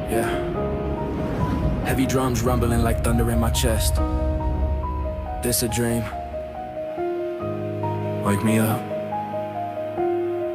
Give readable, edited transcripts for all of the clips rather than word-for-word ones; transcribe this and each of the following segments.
Yeah. Heavy drums rumbling like thunder in my chest. This a dream? Wake me up.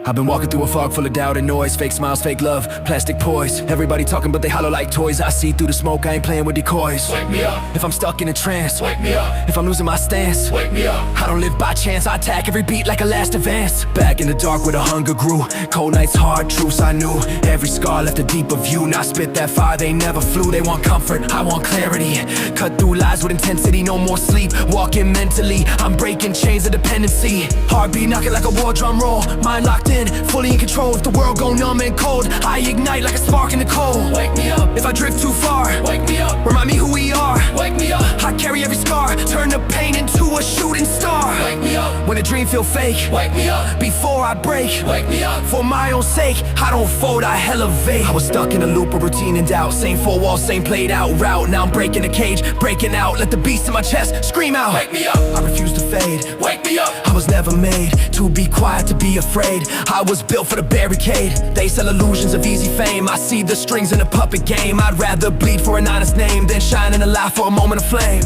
I've been walking through a fog full of doubt and noise. Fake smiles, fake love, plastic poise. Everybody talking but they hollow like toys. I see through the smoke, I ain't playing with decoys. Wake me up. If I'm stuck in a trance, wake me up. If I'm losing my stance, wake me up. I don't live by chance, I attack every beat like a last advance. Back in the dark where the hunger grew. Cold nights, hard truths I knew. Every scar left a deeper view. Now I spit that fire, they never flew. They want comfort, I want clarity. Cut through lies with intensity, no more sleep. Walking mentally, I'm breaking chains of dependency. Heartbeat knocking like a war drum roll. Mind locked in, fully in control. If the world go numb and cold, I ignite like a spark in the cold. Wake me up. If I drift too far, wake me up. Remind me who we are, wake me up. I carry every scar, turn the pain into a shooting star. Wake me up. When a dream feel fake, wake me up. Before I break, wake me up. For my own sake, I don't fold, I elevate. I was stuck in a loop of routine and doubt. Same four walls, same played out route. Now I'm breaking the cage, breaking out. Let the beast in my chest scream out. Wake me up. I refuse to fade, wake me up. I was never made to be quiet, to be afraid. I was built for the barricade. They sell illusions of easy fame. I see the strings in a puppet game. I'd rather bleed for an honest name than shine in a light for a moment of flame.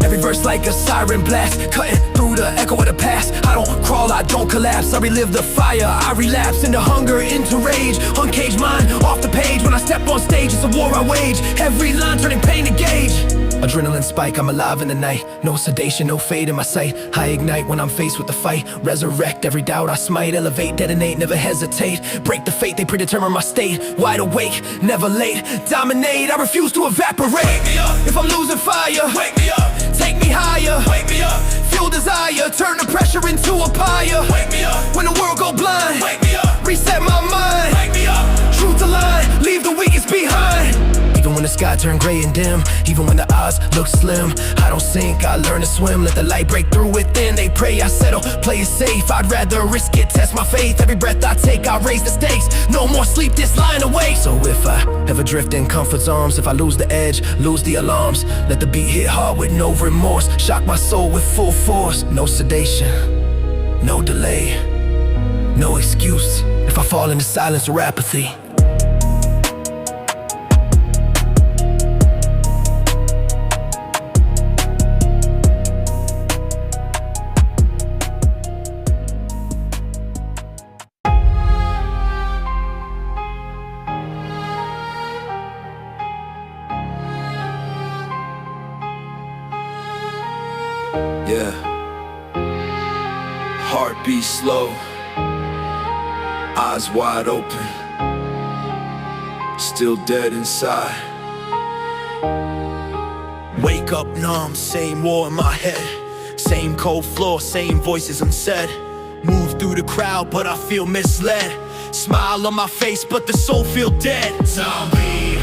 Every verse like a siren blast, cutting through the echo of the past. I don't crawl, I don't collapse. I relive the fire, I relapse into hunger, into rage. Uncaged mind, off the page. When I step on stage, it's a war I wage. Every line turning pain to gauge. Adrenaline spike, I'm alive in the night. No sedation, no fade in my sight. I ignite when I'm faced with the fight. Resurrect every doubt I smite. Elevate, detonate, never hesitate. Break the fate, they predetermine my state. Wide awake, never late. Dominate, I refuse to evaporate. Wake me up. If I'm losing fire, wake me up. Take me higher, wake me up. Fuel desire, turn the pressure into a pyre. Wake me up. When the world go blind, wake me up. Reset my mind, wake me up. Truth align, leave the weakest behind. Even when the sky turn gray and dim, even when the odds look slim, I don't sink, I learn to swim. Let the light break through within. They pray, I settle, play it safe. I'd rather risk it, test my faith. Every breath I take, I raise the stakes. No more sleep, this lying awake. So if I ever drift in comfort's arms, if I lose the edge, lose the alarms, let the beat hit hard with no remorse. Shock my soul with full force. No sedation, no delay, no excuse if I fall into silence or apathy. Yeah. Heartbeat slow, eyes wide open, still dead inside. Wake up numb, same war in my head. Same cold floor, same voices unsaid. Move through the crowd, but I feel misled. Smile on my face, but the soul feel dead. Zombie.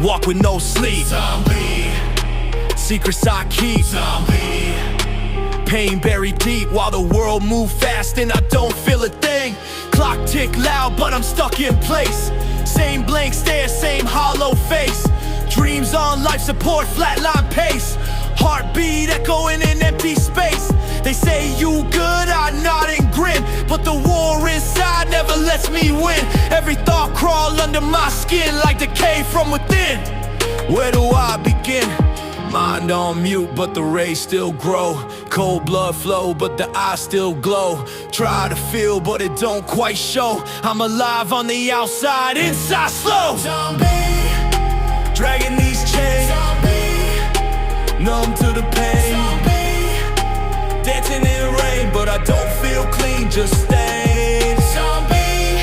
Walk with no sleep. Zombie. Secrets I keep. Zombie. Pain buried deep while the world move fast and I don't feel a thing. Clock tick loud but I'm stuck in place. Same blank stare, same hollow face. Dreams on life support, flatline pace. Heartbeat echoing in empty space. They say you good, I nod and grin, but the war inside never lets me win. Every thought crawl under my skin like decay from within. Where do I begin? Mind on mute, but the rays still grow. Cold blood flow, but the eyes still glow. Try to feel, but it don't quite show. I'm alive on the outside, inside slow. Zombie, dragging these chains. Zombie, numb to the pain. Zombie, dancing in the rain, but I don't feel clean, just stains. Zombie,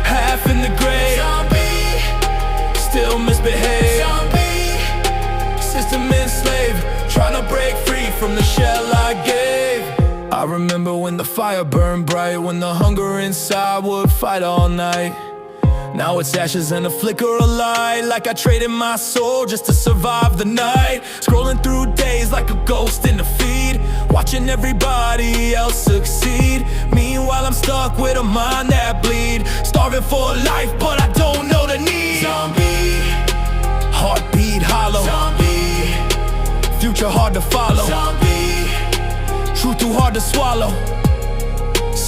half in the grave. Zombie, still misbehave. Zombie, system enslaved, trying to break free from the shell I gave. I remember when the fire burned bright, when the hunger inside would fight all night. Now it's ashes and a flicker of light, like I traded my soul just to survive the night. Scrolling through days like a ghost in the feed, watching everybody else succeed. Meanwhile I'm stuck with a mind that bleed, starving for life but I don't know the need. Zombie, heartbeat hollow. Zombie, future hard to follow. Zombie, truth too hard to swallow.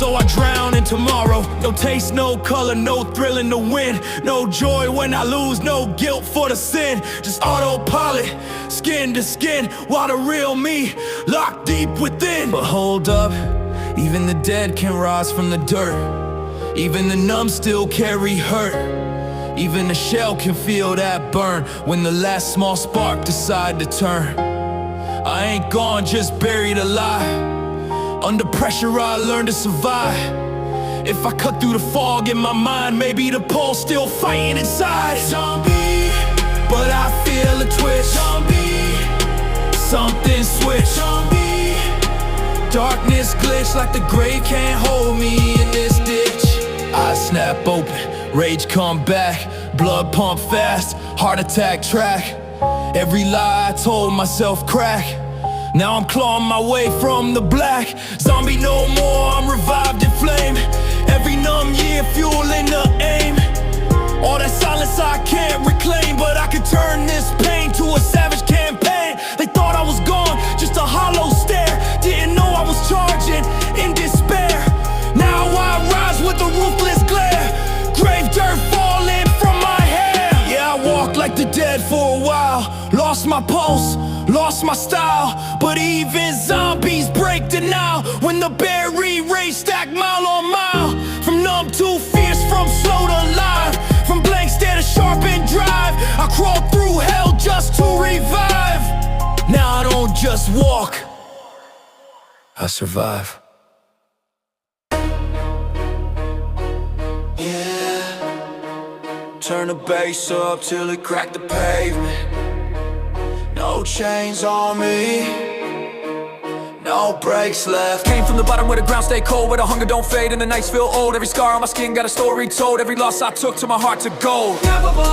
so I drown in tomorrow. No taste, no color, no thrill in the win. No joy when I lose, no guilt for the sin. Just autopilot, skin to skin, while the real me locked deep within. But hold up, even the dead can rise from the dirt. Even the numb still carry hurt. Even the shell can feel that burn when the last small spark decide to turn. I ain't gone, just buried alive. Under pressure I learned to survive. If I cut through the fog in my mind, maybe the pulse still fighting inside. Zombie, but I feel a twitch. Zombie, something switch. Zombie, darkness glitch like the grave can't hold me in this ditch. I snap open, rage come back, blood pump fast, heart attack track. Every lie I told myself crack. Now I'm clawing my way from the black. Zombie no more, I'm revived in flame. Every numb year fueling the aim. All that silence I can't reclaim, but I can turn this pain to a savage campaign. They thought I was gone, just a hollow stare. Didn't know I was charging in despair. Now I rise with a ruthless glare. Grave dirt falling from my hair. Yeah, I walked like the dead for a while. Lost my pulse, lost my style. But even zombies break denial when the berry race stack mile on mile. From numb to fierce, from slow to live, from blank stare to sharpened drive. I crawl through hell just to revive. Now I don't just walk, I survive. Turn the bass up till it crack the pavement. No chains on me, no breaks left. Came from the bottom where the ground stay cold, where the hunger don't fade and the nights feel old. Every scar on my skin got a story told. Every loss I took to my heart to gold.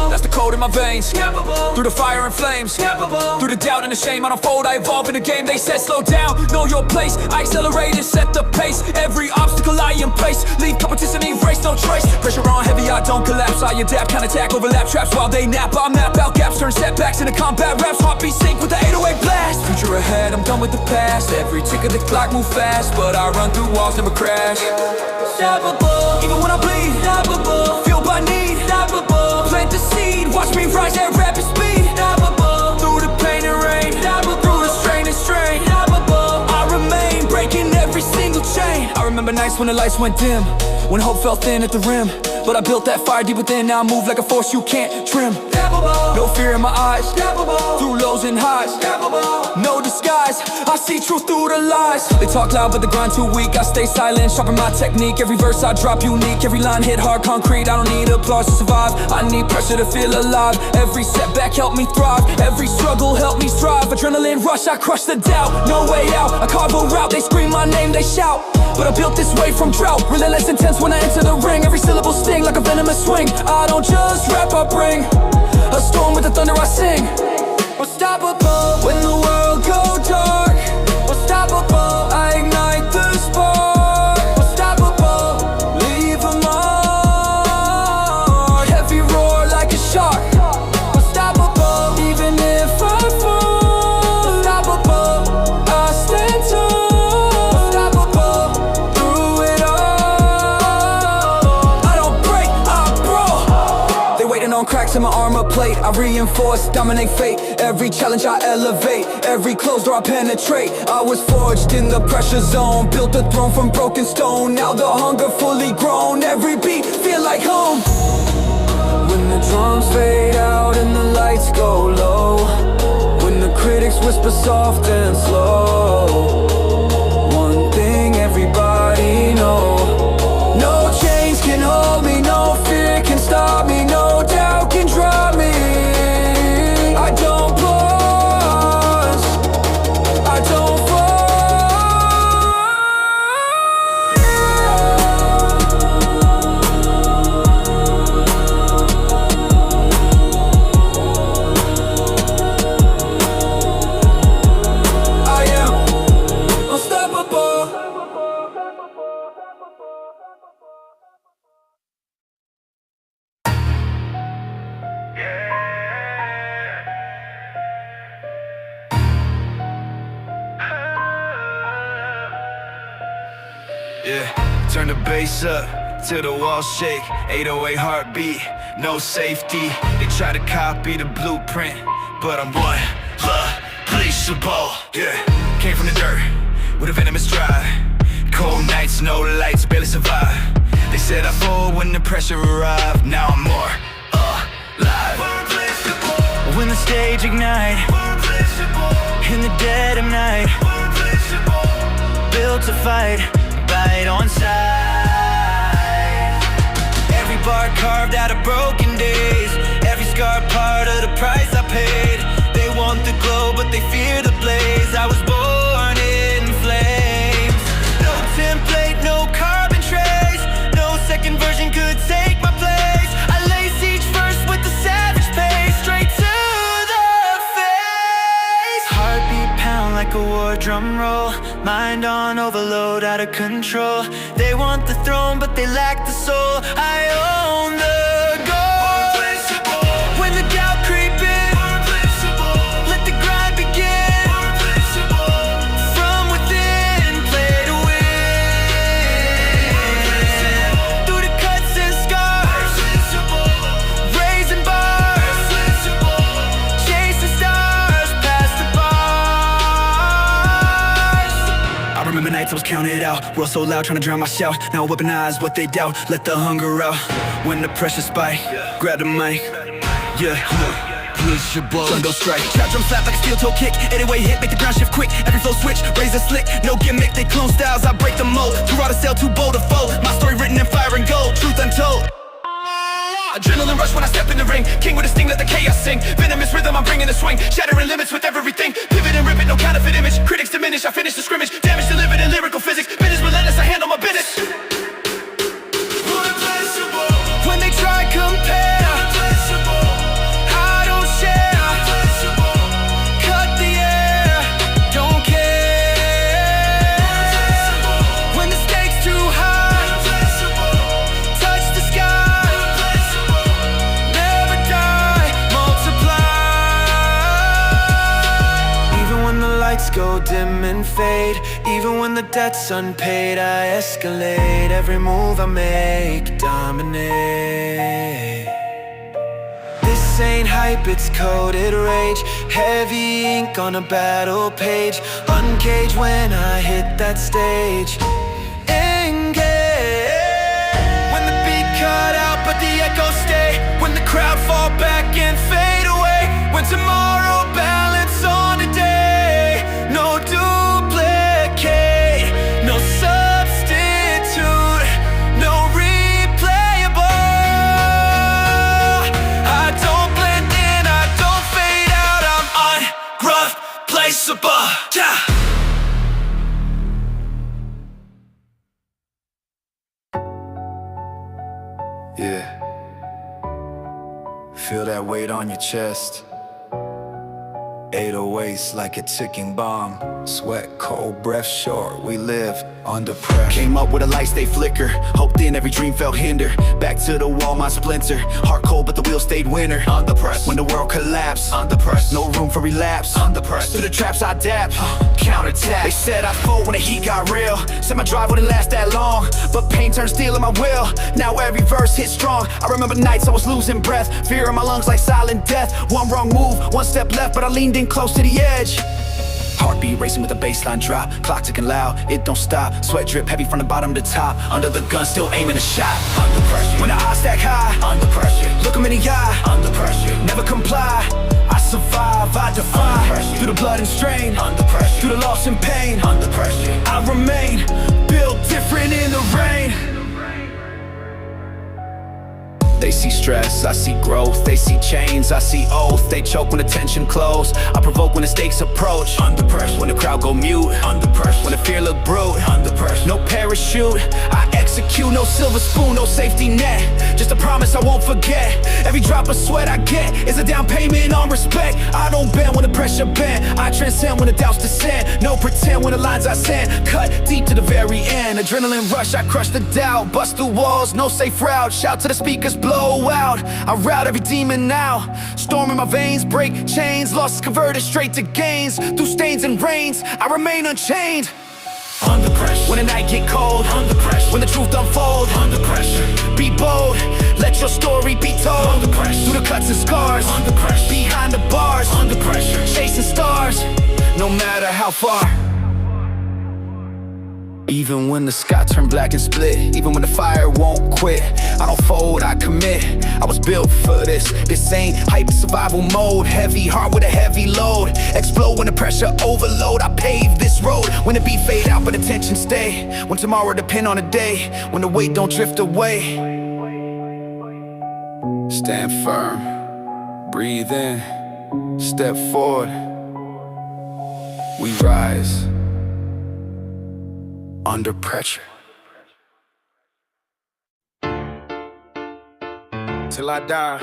That's the code in my veins. Through the fire and flames, through the doubt and the shame, I don't fold, I evolve in the game. They said slow down, know your place. I accelerate and set the pace. Every obstacle I embrace, leave competition erase, no trace. Pressure on heavy, I don't collapse. I adapt, counterattack, overlap traps while they nap. I map out gaps, turn setbacks into combat raps. Heartbeat sync with the 808 blast. Future ahead, I'm done with the past. Every tick of the clock move fast, but I run through walls, never crash. Unstoppable, even when I bleed. Unstoppable, fueled by need. Unstoppable, plant the seed, watch me rise at rapid speed. Unstoppable, through the pain and rain. Unstoppable, through the strain and strain. Unstoppable, I remain, breaking every single chain. I remember nights when the lights went dim, when hope fell thin at the rim. But I built that fire deep within, now I move like a force you can't trim. No fear in my eyes, through lows and highs. No disguise, I see truth through the lies. They talk loud but the grind too weak, I stay silent, sharpen my technique. Every verse I drop unique, every line hit hard concrete. I don't need applause to survive, I need pressure to feel alive. Every setback helped me thrive, every struggle helped me strive. Adrenaline rush, I crush the doubt, no way out. I carve a route, they scream my name, they shout. But I built this way from drought, relentless intense when I enter the ring. Every syllable sting like a venomous swing. I don't just rap, I bring a storm with the thunder I sing. Unstoppable when the world go dark. Unstoppable, I ignite the spark. Unstoppable, leave a mark. Heavy roar like a shark. Unstoppable, even if I fall. Unstoppable, I stand tall. Unstoppable, through it all. I don't break, I brawl. They waiting on cracks in my armor plate. I reinforce, dominate fate. Every challenge I elevate, every closed door I penetrate. I was forged in the pressure zone, built a throne from broken stone. Now the hunger fully grown, every beat feel like home. When the drums fade out and the lights go low, when the critics whisper soft and slow, one thing everybody know: no chains can hold me, no fear can stop me, no doubt can drop me. I don't pause, I don't I am Turn the bass up till the walls shake. 808 heartbeat, no safety. They try to copy the blueprint, but I'm unreplaceable. Yeah, came from the dirt with a venomous drive. Cold nights, no lights, barely survive. They said I fold when the pressure arrived. Now I'm more alive. When the stage ignite, in the dead of night, built to fight, right on sight. Every bar carved out of broken days, every scar part of the price I paid. They want the glow but they fear the blaze. I was born in flames. No template, no carbon trace, no second version could take my place. I lace each verse with the savage pace, straight to the face. Heartbeat pound like a war drum roll, mind on overload, out of control. They want the throne but they lack the soul. I own the goal. When the doubt creep in, let the grind begin. From within, play to win. Through the cuts and scars, raising bars, chasing stars past the bars. I remember nights I was counted out, world so loud trying to drown my shout. Now I weaponize what they doubt, let the hunger out. When the pressure spike, grab the mic. Yeah, sun go strike. Trap drum slap like a steel toe kick, 808 hit, make the ground shift quick. Every flow switch, razor slick, no gimmick. They clone styles, I break the mold. Too raw to sell, too bold to fold. My story written in fire and gold, truth untold. Adrenaline rush when I step in the ring, king with a sting, let the chaos sing. Venomous rhythm, I'm bringing the swing, shattering limits with everything. Pivot and rip it, no counterfeit image. Critics diminish, I finish the scrimmage. Damage delivered in lyrical physics. Business relentless, I handle my business. When they try compare, I don't share. Cut the air, don't care. When the stakes too high, touch the sky. Never die, multiply. Even when the lights go dim and fade, even when the debt's unpaid, I escalate. Every move I make, dominate. This ain't hype, it's coded rage. Heavy ink on a battle page. Uncaged when I hit that stage. Engage. When the beat cut out but the echoes stay. When the crowd fall back and fade away. When tomorrow balance on today. No duplicate, no substitute, no replayable. I don't blend in, I don't fade out. I'm unreplaceable. Yeah. Yeah. Feel that weight on your chest. 808's like a ticking bomb. Sweat, cold breath, short. We live under pressure. Came up with a light, stay flicker. Hoped in every dream felt hinder. Back to the wall, my splinter. Heart cold, but the wheel stayed winner. Under pressure. When the world collapsed. Under pressure. No room for relapse. Under pressure. Through the traps I adapt. Counterattack. They said I fold when the heat got real. Said my drive wouldn't last that long, but pain turned steel in my will. Now every verse hits strong. I remember nights I was losing breath. Fear in my lungs like silent death. One wrong move, one step left, but I leaned in close to the edge. Heartbeat racing with a baseline drop. Clock ticking loud, it don't stop. Sweat drip heavy from the bottom to top. Under the gun, still aiming a shot. Under pressure. When the odds stack high. Under pressure. Look 'em in the eye. Under pressure. Never comply. I survive, I defy. Through the blood and strain. Under pressure. Through the loss and pain. Under pressure. I remain built different in the rain. They see stress, I see growth. They see chains, I see oath. They choke when the tension close. I provoke when the stakes approach. Under pressure. When the crowd go mute. Under pressure. When the fear look brute. Under pressure. No parachute, I execute. No silver spoon, no safety net. Just a promise I won't forget. Every drop of sweat I get is a down payment on respect. I don't bend when the pressure bend. I transcend when the doubts descend. No pretend when the lines I send. Cut deep to the very end. Adrenaline rush, I crush the doubt. Bust through walls, no safe route. Shout to the speakers, blow out. I rout every demon now. Storm in my veins, break chains. Losses converted straight to gains. Through stains and rains, I remain unchained. under pressure. When the night get cold, under pressure. When the truth unfold, under pressure. Be bold, let your story be told, under pressure. Through the cuts and scars, under pressure. Behind the bars, under pressure. Chasing stars, no matter how far. Even when the sky turned black and split, even when the fire won't quit, I don't fold, I commit. I was built for this. This ain't hype, survival mode. Heavy heart with a heavy load. Explode when the pressure overload. I pave this road. When the beat fade out but attention stay. When tomorrow depend on a day. When the weight don't drift away. Stand firm, breathe in, step forward. We rise under pressure. Till I die.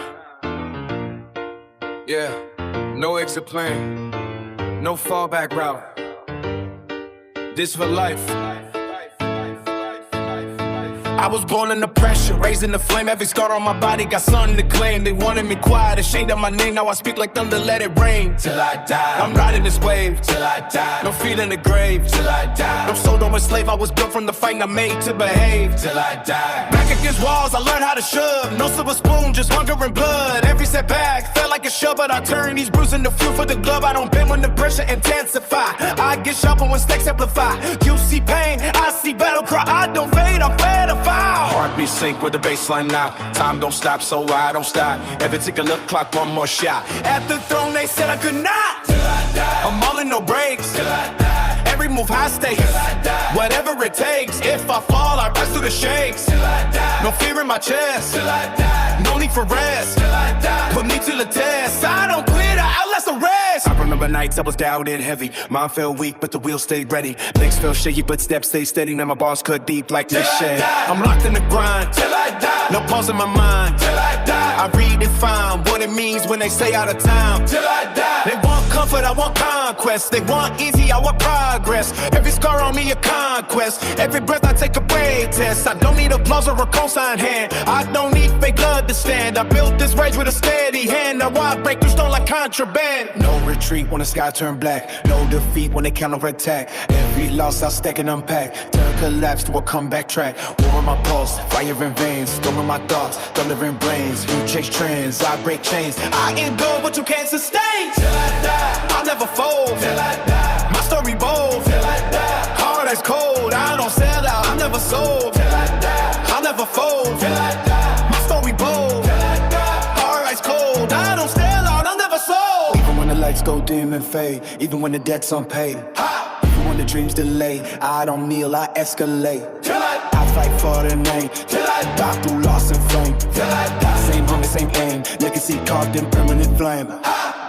Yeah, no exit plan, no fallback route. This for life. I was born under pressure, raised in the flame. Every scar on my body got something to claim. They wanted me quiet, ashamed of my name. Now I speak like thunder, let it rain. Till I die. I'm riding this wave. Till I die. No feet in the grave. Till I die. No soul, no slave. I was built from the fight I made to behave. Till I die. Back against walls, I learned how to shove. No silver spoon, just hunger and blood. Every setback felt like a shove, but I turn these bruises into fuel for the glove. I don't bend when the pressure intensify. I get sharper when stakes amplify. You see pain, I see battle cry. I don't fade, I'm fed up. Heartbeat sync with the baseline now. Time don't stop, so I don't stop. Every tick a little clock, one more shot. At the throne, they said I could not. Till I die. I'm all in no breaks. Till I die. Every move high stakes. Till I die. Whatever it takes. If I fall, I rise through the shakes. Till I die. No fear in my chest. Till I die. No need for rest. Till I die. Put me to the test. I don't quit, I outlast the rest. I remember nights I was doubted heavy. Mind felt weak, but the wheels stayed ready. Legs felt shaky, but steps stayed steady. Now my bars cut deep like this shit. I'm locked in the grind. Till I die. No pause in my mind. Till I die. I redefine what it means when they say out of time. Till I die. They want comfort, I want conquest. They want easy, I want progress. Every scar on me a conquest. Every breath I take a brave test. I don't need applause or a cosign hand. I don't need fake blood to stand. I built this rage with a steady hand. Now I break through stone like contraband. No retreat when the sky turn black. No defeat when they counterattack. Every loss I stack and unpack. Turn collapse to a comeback track. War in my pulse, fire in veins. Storm in my thoughts, thunder in brains. You chase trends, I break chains. I endure what you can't sustain. Till I die, I'll never fold. Till I die, my story bold. Till I die, hard as cold. I don't sell out, I'm never sold. Till I die, I'll never fold. Till I die, my story bold. Till I die, hard as cold. I don't sell out, I'm never sold. Even when the lights go dim and fade, even when the debt's unpaid, even when the dreams delay, I don't kneel, I escalate. Till I fight for the name. Till I die through loss and fame. Till I die. Same hunger, same aim. Legacy carved in permanent flame.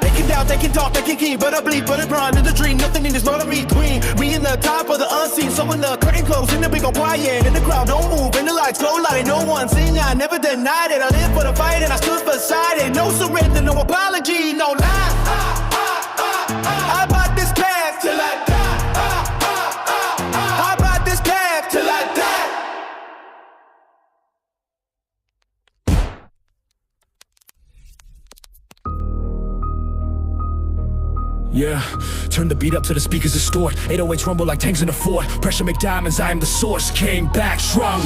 They can doubt, they can talk, they can keep, but I bleed, but I grind in the dream. Nothing in this world in between. We in the top of the unseen. So when the curtain close, in the big go quiet, and the crowd don't move, and the lights glow like no one sing. I never denied it. I lived for the fight and I stood beside it. No surrender, no apology, no lie. I bought this path till I die. I bought this path till I die. Yeah, turn the beat up to the speakers distort. 808s rumble like tanks in a fort. Pressure make diamonds, I am the source. Came back strong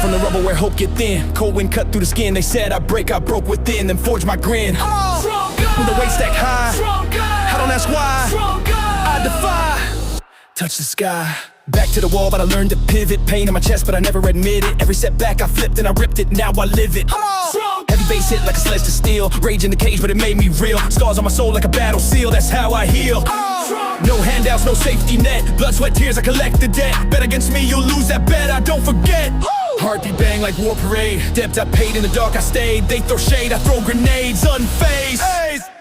from the rubble where hope get thin. Cold wind cut through the skin. They said I break, I broke within. Then forged my grin. When the weight stack high, I don't ask why. I defy, touch the sky. Back to the wall, but I learned to pivot. Pain in my chest, but I never admit it. Every setback I flipped and I ripped it, now I live it. Heavy bass hit like a sledge to steel. Rage in the cage, but it made me real. Scars on my soul like a battle seal, that's how I heal. No handouts, no safety net. Blood, sweat, tears, I collect the debt. Bet against me, you'll lose that bet, I don't forget. Heartbeat bang like war parade. Debt I paid, in the dark I stayed. They throw shade, I throw grenades, unfazed.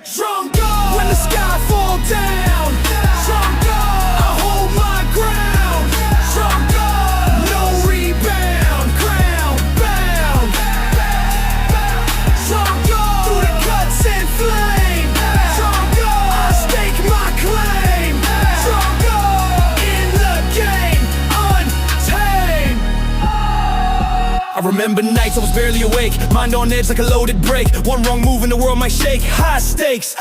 Strong God, when the sky fall down. Strong God, I hold my ground. Strong God, no rebound. Ground bound. Strong God, through the cuts and flame. Strong God, I stake my claim. Strong God, in the game, untamed. I remember nights I was barely awake. Mind on edge like a loaded break. One wrong move and the world might shake. High stakes.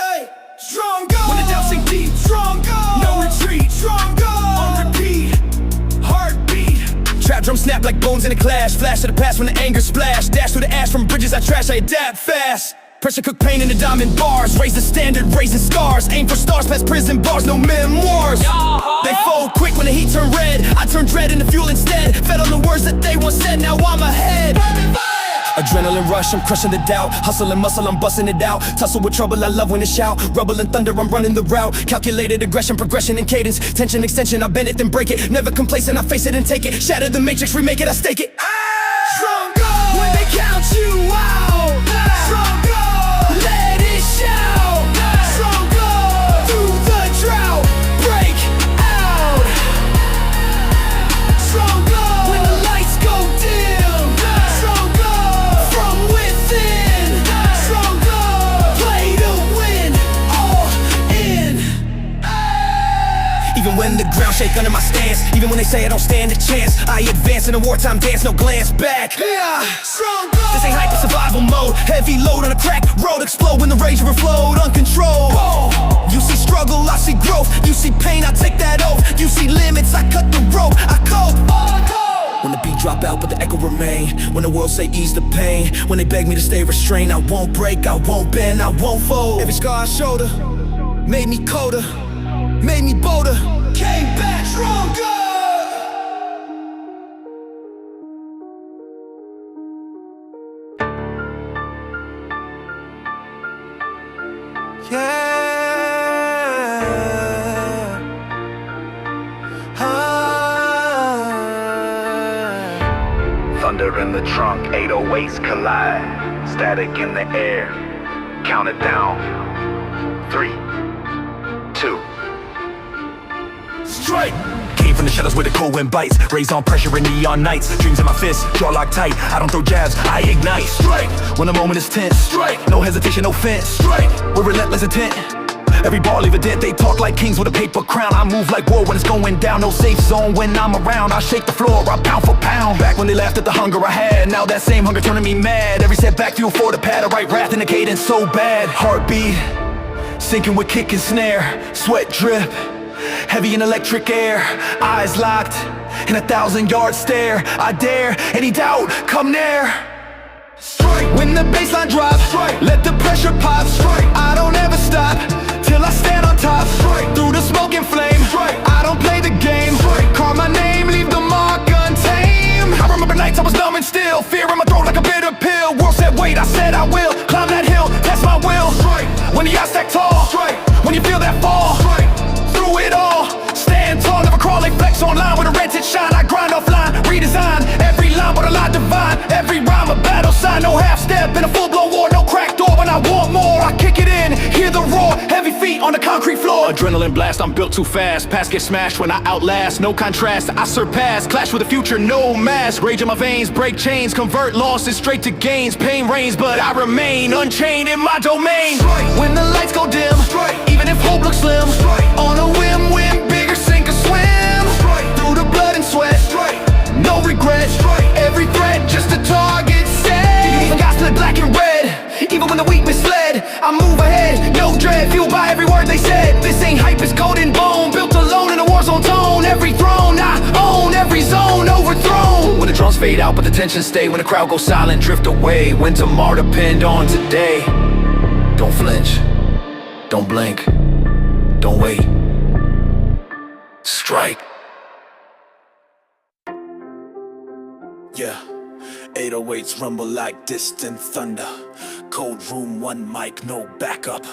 Strong God, when the doubts sink deep. Strong God, no retreat. Strong God, on repeat. trap drum snap like bones in a clash. Flash to the past when the anger splash. Dash through the ash from bridges I trash, I adapt fast. Pressure cook pain in the diamond bars. Raise the standard, raising scars. Aim for stars past prison bars, no memoirs. They fold quick when the heat turn red. I turn dread into fuel instead. Fed on the words that they once said, now I'm ahead. Adrenaline rush, I'm crushing the doubt. Hustle and muscle, I'm busting it out. Tussle with trouble, I love when it shout. Rubble and thunder, I'm running the route. Calculated aggression, progression and cadence. Tension, extension, I bend it then break it. Never complacent, I face it and take it. Shatter the matrix, remake it, I stake it. Stronger when they count you out. Stronger, let it shout. Stronger through the drought, break out. Stronger when the lights go dim. Stronger from within. Stronger, play to win, all in. Even when the ground shake under my stance, even when they say I don't stand a chance, I advance in a wartime dance, no glance back. Yeah, stronger. This ain't hyper survival mode. Heavy load on a crack road, explode when the rage overflowed, uncontrolled. You see struggle, I see growth. You see pain, I take that oath. You see limits, I cut the rope, I cope. When the beat drop out but the echo remain. When the world say ease the pain. When they beg me to stay restrained, I won't break, I won't bend, I won't fold. Every scar I shoulder made me colder, made me bolder, came back stronger. Thunder in the trunk, 808s collide. Static in the air, count it down. 3, 2. Strike! Came from the shadows where the cold wind bites. Raised on pressure in neon nights. Dreams in my fists, jaw locked tight. I don't throw jabs, I ignite. Strike! When the moment is tense. Strike! No hesitation, no fence. Strike! We're relentless intent. Every ball leave a dent. They talk like kings with a paper crown. I move like war when it's going down. No safe zone when I'm around. I shake the floor, I pound for pound. Back when they laughed at the hunger I had, now that same hunger turning me mad. Every setback fuel for the pad. I write wrath in the cadence so bad. Heartbeat sinking with kick and snare. Sweat drip, heavy in electric air. Eyes locked in 1,000-yard stare. I dare any doubt come near. Strike when the baseline drops. Strike, let the pressure pop. Strike, I don't ever stop till I stand on top. Strike through the smoke and flame. Strike, I don't play the game. Strike, call my name, leave the mark untamed. I remember nights I was numb and still, fear in my throat like a bitter pill. World said wait, I said I will. Climb that hill, that's my will. Strike when the odds stack tall. Strike when you feel that fall. Strike through it all, stand tall, never crawl. Like flex online with a rented shine. I grind offline, redesign every line, but a lot divine. Every rhyme a battle sign, no half step in a full-blown war, no crack door. When I want more, I kick it in, hear the roar. Heavy feet on the concrete floor. Adrenaline blast, I'm built too fast. Past get smashed when I outlast. No contrast, I surpass. Clash with the future, no mask. Rage in my veins, break chains. Convert losses straight to gains. Pain reigns, but I remain unchained in my domain. Strike when the lights go dim. Strike even if hope looks slim. Strike on a whim, win bigger, sink or swim. Strike through the blood and sweat. Strike no regret. Strike every threat, just a target set. Even got split black and red. Even when the weak misled, I move ahead, no dread, fueled by every word they said. This ain't hype, it's code and bone. Built alone in a war zone tone. Every throne I own, every zone overthrown. When the drums fade out but the tension stay. When the crowd goes silent, drift away. When tomorrow depend on today. Don't flinch, don't blink, don't wait. Strike. Yeah, 808s rumble like distant thunder. Cold room, one mic, no backup.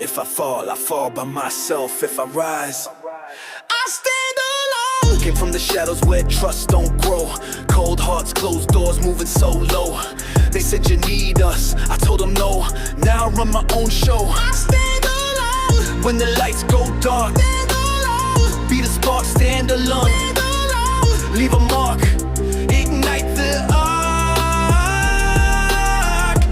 If I fall by myself. If I rise, I stand alone. Came from the shadows where trust don't grow. Cold hearts, closed doors, moving so low. They said you need us, I told them no. Now I run my own show. I stand alone. When the lights go dark, stand alone. Be the spark, stand alone. Stand alone. Leave a mark, ignite the arc.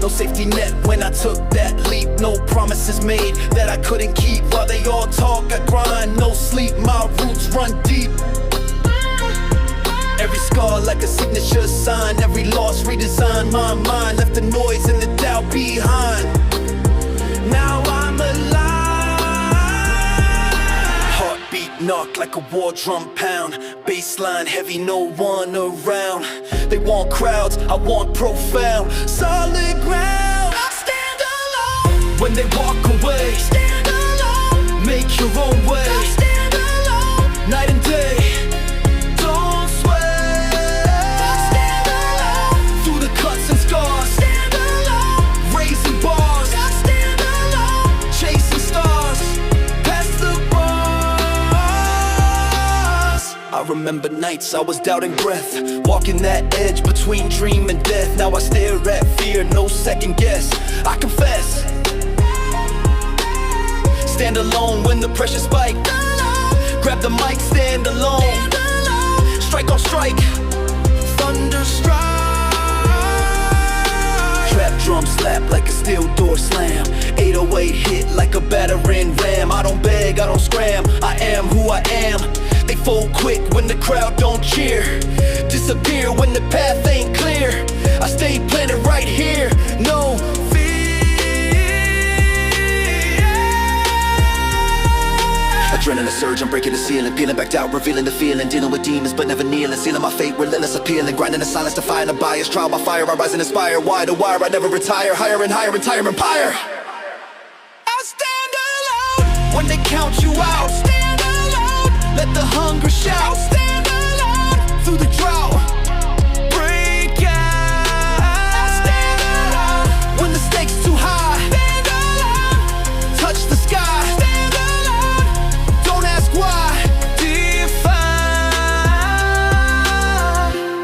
No safety net when I took that leap. No promises made that I couldn't keep. While they all talk, I grind, no sleep. My roots run deep. Every scar like a signature sign. Every loss redesigned. My mind left the noise and the doubt behind. Now I'm alive. Heartbeat knock like a war drum pound. Bass waistline heavy, no one around. They want crowds, I want profound. Solid ground, stand alone. When they walk away, stand alone. Make your own way, stand alone. Night and day, don't sweat. Stand alone. Through the cuts and scars, stand alone. Raising bars, stand alone. Chasing stars, past the bars. I remember nights I was doubting breath, walking that edge between dream and death. Now I stare at fear, no second guess. I confess, stand alone when the pressure spike. Grab the mic, stand alone. Strike on strike, thunder strike. Trap drum slap like a steel door slam. 808 hit like a battering ram. I don't beg, I don't scram, I am who I am. They fold quick when the crowd don't cheer, disappear when the path ain't clear. I stay planted right here, no fear. Adrenaline surge, I'm breaking the ceiling, peeling back out, revealing the feeling, dealing with demons but never kneeling, sealing my fate, relentless appealing, grinding the silence, defying the bias, trial by fire, I rise and inspire, wire to wire, I never retire, higher and higher, entire empire. I stand alone when they count you out, stand alone. Let the hunger shout, stand alone. Through the drought, break out, stand alone. When the stakes too high, stand alone. Touch the sky, stand alone. Don't ask why, define.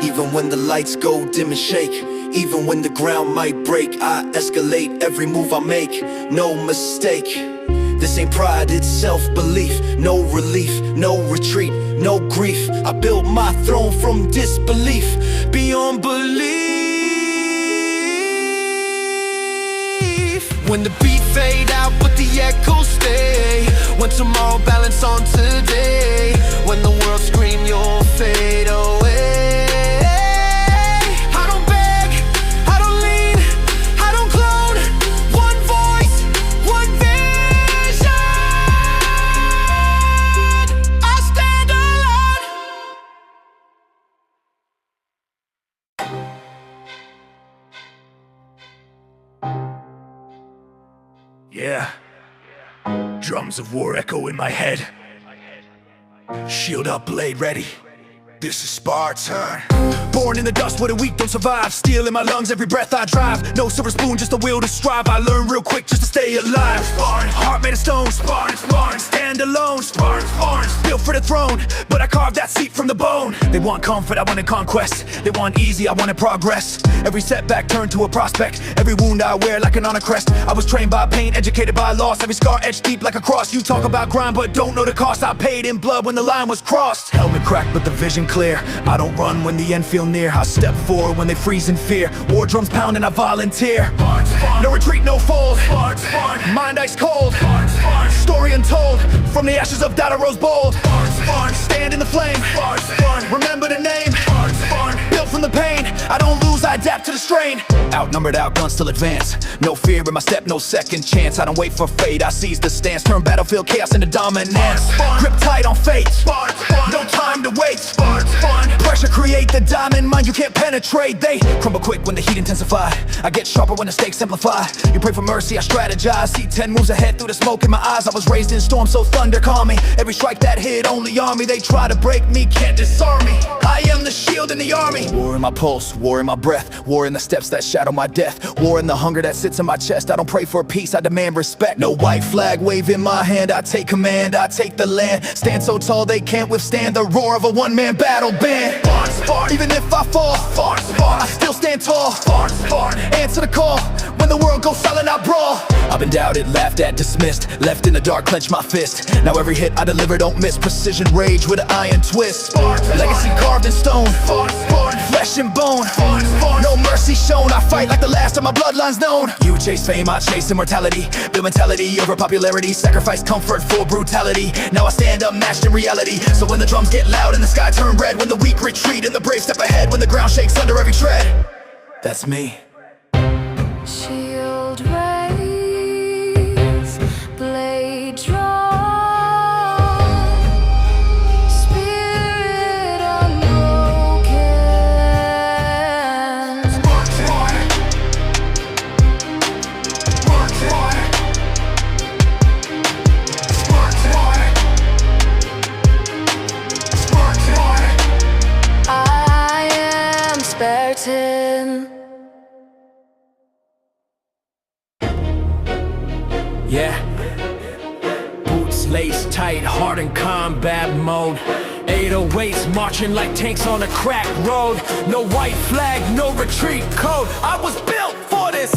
Even when the lights go dim and shake, even when the ground might break, I escalate every move I make, no mistake. This ain't pride, it's self-belief. No relief, no retreat, no grief. I built my throne from disbelief, beyond belief. When the beat fade out but the echoes stay, when tomorrow balance on today, when the world scream you'll fade away. Yeah, drums of war echo in my head. Shield up, blade ready. This is Spartan. Born in the dust, what a weak don't survive. Steel in my lungs, every breath I drive. No silver spoon, just a will to strive. I learn real quick just to stay alive. Spartan, heart made of stone. Spartan, Spartan, stand alone. Spartan, Spartan, built for the throne, but I carved that seat from the bone. They want comfort, I wanted conquest. They want easy, I wanted progress. Every setback turned to a prospect. Every wound I wear like an honor crest. I was trained by pain, educated by loss. Every scar etched deep like a cross. You talk about grind, but don't know the cost. I paid in blood when the line was crossed. Helmet cracked, but the vision clear. I don't run when the end feel near. I step forward when they freeze in fear. War drums pound and I volunteer. No retreat, no fold. Mind ice cold. Story untold. From the ashes of doubt I rose bold. Stand in the flame. Remember the name. Built from the pain. I don't lose, I adapt to the strain. Outnumbered, outgunned, still advance. No fear in my step, no second chance. I don't wait for fate, I seize the stance. Turn battlefield chaos into dominance. Grip tight on fate. No time to wait. Pressure create the diamond mine you can't penetrate. They crumble quick when the heat intensify. I get sharper when the stakes simplify. You pray for mercy, I strategize. See 10 moves ahead through the smoke in my eyes. I was raised in storms, so thunder calm me. Every strike that hit only on me. They try to break me, can't disarm me. I am the shield in the army. War in my pulse, war in my breath. War in the steps that shadow my death. War in the hunger that sits in my chest. I don't pray for peace, I demand respect. No white flag wave in my hand. I take command, I take the land. Stand so tall they can't withstand the roar of a one-man battle band. Even if I fall, I still stand tall. Answer the call. When the world goes silent, I brawl. I've been doubted, laughed at, dismissed. Left in the dark, clench my fist. Now every hit I deliver don't miss. Precision rage with an iron twist. Legacy carved in stone. Flesh and bone. No mercy shown. I fight like the last of my bloodlines known. You chase fame, I chase immortality. Build mentality over popularity. Sacrifice comfort for brutality. Now I stand up, matched in reality. So when the drums get loud and the sky turn red, when the weak retreat and the brave step ahead, when the ground shakes under every tread, that's me. Shield raise, blade drawn, spirit Yeah. Boots laced tight, hard in combat mode. 808s marching like tanks on a crack road. No white flag, no retreat code. I was built for this.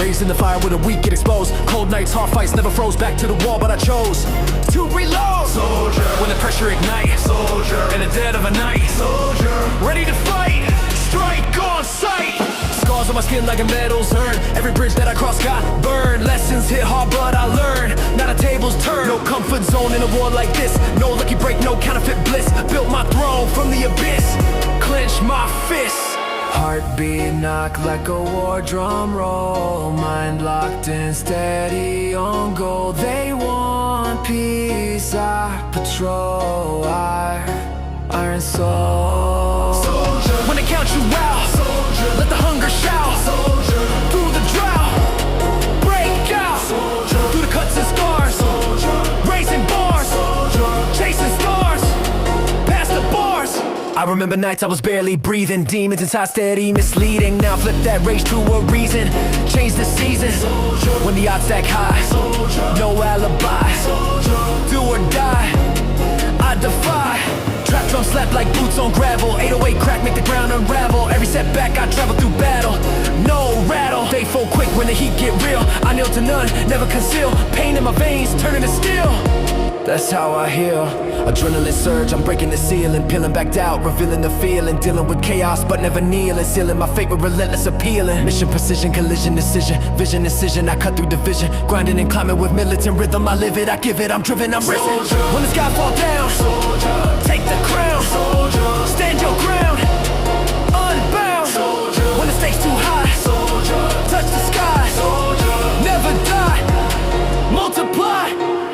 Raised in the fire with a weak, get exposed. Cold nights, hard fights, never froze. Back to the wall, but I chose to reload. Soldier, when the pressure ignite. Soldier, in the dead of a night. Soldier, ready to fight. Strike on sight. Scars on my skin like a medal's earned. Every bridge that I cross got burned. Lessons hit hard, but I learned. Not a table's turn. No comfort zone in a war like this. No lucky break, no counterfeit bliss. Built my throne from the abyss. Clench my fists. Heartbeat knock like a war drum roll. Mind locked and steady on goal. They want peace, I patrol. Iron soul. Soldier, when they count you out. Soldier, let the hunger shout. Soldier, through the drought, break out. Soldier, through the cuts and scars. Soldier, raising bars. Soldier, chasing stars, past the bars. I remember nights I was barely breathing. Demons inside steady misleading. Now flip that rage to a reason. Change the season. Soldier, when the odds stack high. Soldier, no alibi. Soldier, do or die, I defy. Trap drum slap like boots on gravel. 808 crack make the ground unravel. Every setback I travel through battle, no rattle. They fall quick when the heat get real. I kneel to none, never conceal. Pain in my veins, turning to steel. That's how I heal. Adrenaline surge, I'm breaking the ceiling. Peeling back out, revealing the feeling. Dealing with chaos, but never kneeling. Sealing my fate with relentless appealing. Mission, precision, collision, decision. Vision, incision, I cut through division. Grinding and climbing with militant rhythm. I live it, I give it, I'm driven, I'm risen. When the sky fall down, soldier, take the crown. Soldier, stand your ground, unbound. Soldier, when the stakes too high. Soldier, touch the sky. Soldier, never die, multiply.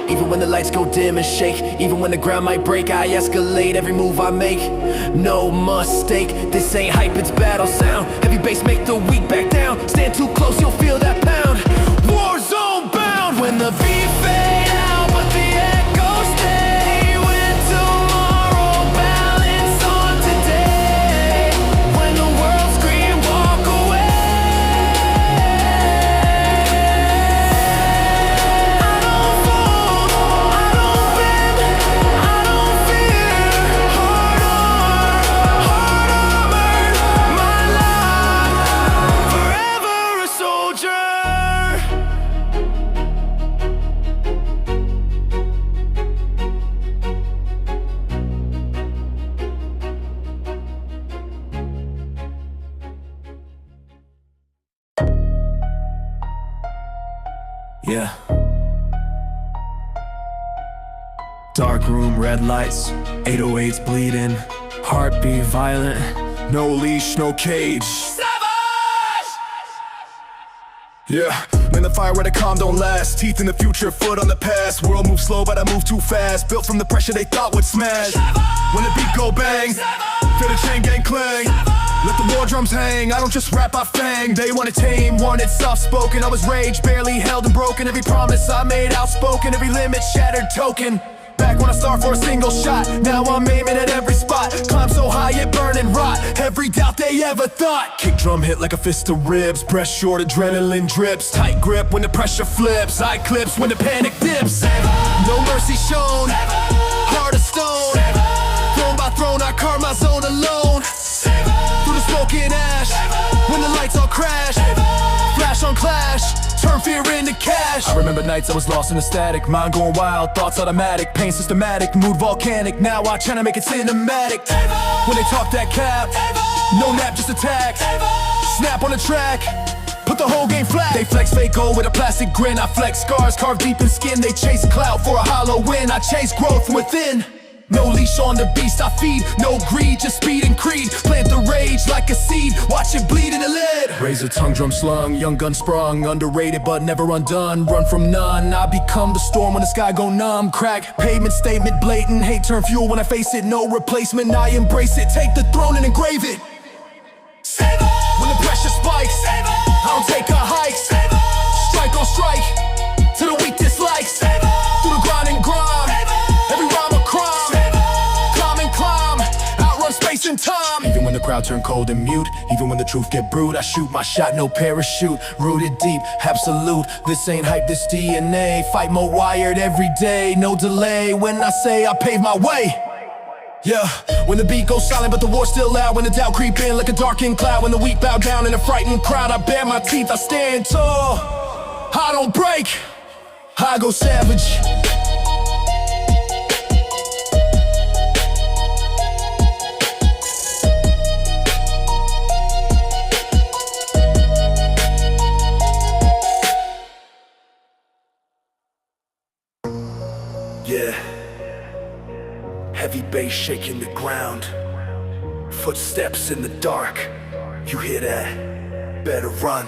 Even when the lights go dim and shake, even when the ground might break, I escalate every move I make. No mistake, this ain't hype, it's battle sound. Heavy bass make the weak back down. Stand too close, you'll feel that pound. War zone bound. When the beat fade out, but the echoes stay. When tomorrow balance on today. When the world scream, walk away. Yeah. Dark room, red lights, 808s bleeding. Heartbeat violent, no leash, no cage. Savage! Yeah, in the fire where the calm don't last. Teeth in the future, foot on the past. World moves slow, but I move too fast. Built from the pressure they thought would smash. When the beat go bang, feel the chain gang clang. Let the war drums hang, I don't just rap, I fang. They wanted tame, wanted soft-spoken. I was rage, barely held and broken. Every promise I made outspoken, every limit shattered token. Back when I start for a single shot, now I'm aiming at every spot. Climb so high it burn and rot, every doubt they ever thought. Kick drum hit like a fist to ribs, breast short, adrenaline drips. Tight grip when the pressure flips, eye clips when the panic dips. No mercy shown, heart of stone. Throne by throne, I carve my zone alone. Through the smoke and ash, when the lights all crash. Flash on clash, turn fear into cash. I remember nights I was lost in the static. Mind going wild, thoughts automatic. Pain systematic, mood volcanic. Now I tryna make it cinematic. When they talk that cap, no nap, just attack. Snap on the track, put the whole game flat. They flex fake gold with a plastic grin. I flex scars carved deep in skin. They chase clout for a hollow win. I chase growth from within. No leash on the beast I feed, no greed, just speed and creed. Plant the rage like a seed, watch it bleed in the lid. Razor tongue drum slung, young gun sprung. Underrated but never undone, run from none. I become the storm when the sky go numb. Crack, pavement statement blatant. Hate turn fuel when I face it, no replacement. I embrace it, take the throne and engrave it. When the pressure spikes, I don't take a hike. Strike on strike, to the weak dislikes. Through the grind and grime, every rhyme a crime. Climb and climb, outrun space and time. Even when the crowd turn cold and mute. Even when the truth get brewed, I shoot my shot, no parachute. Rooted deep, absolute. This ain't hype, this DNA. Fight more wired every day, no delay. When I say I pave my way. Yeah, when the beat goes silent but the war's still loud. When the doubt creep in like a darkened cloud. When the weak bow down in a frightened crowd, I bare my teeth, I stand tall. I don't break, I go savage. Yeah, heavy bass shaking the ground. Footsteps in the dark, you hear that? Better run.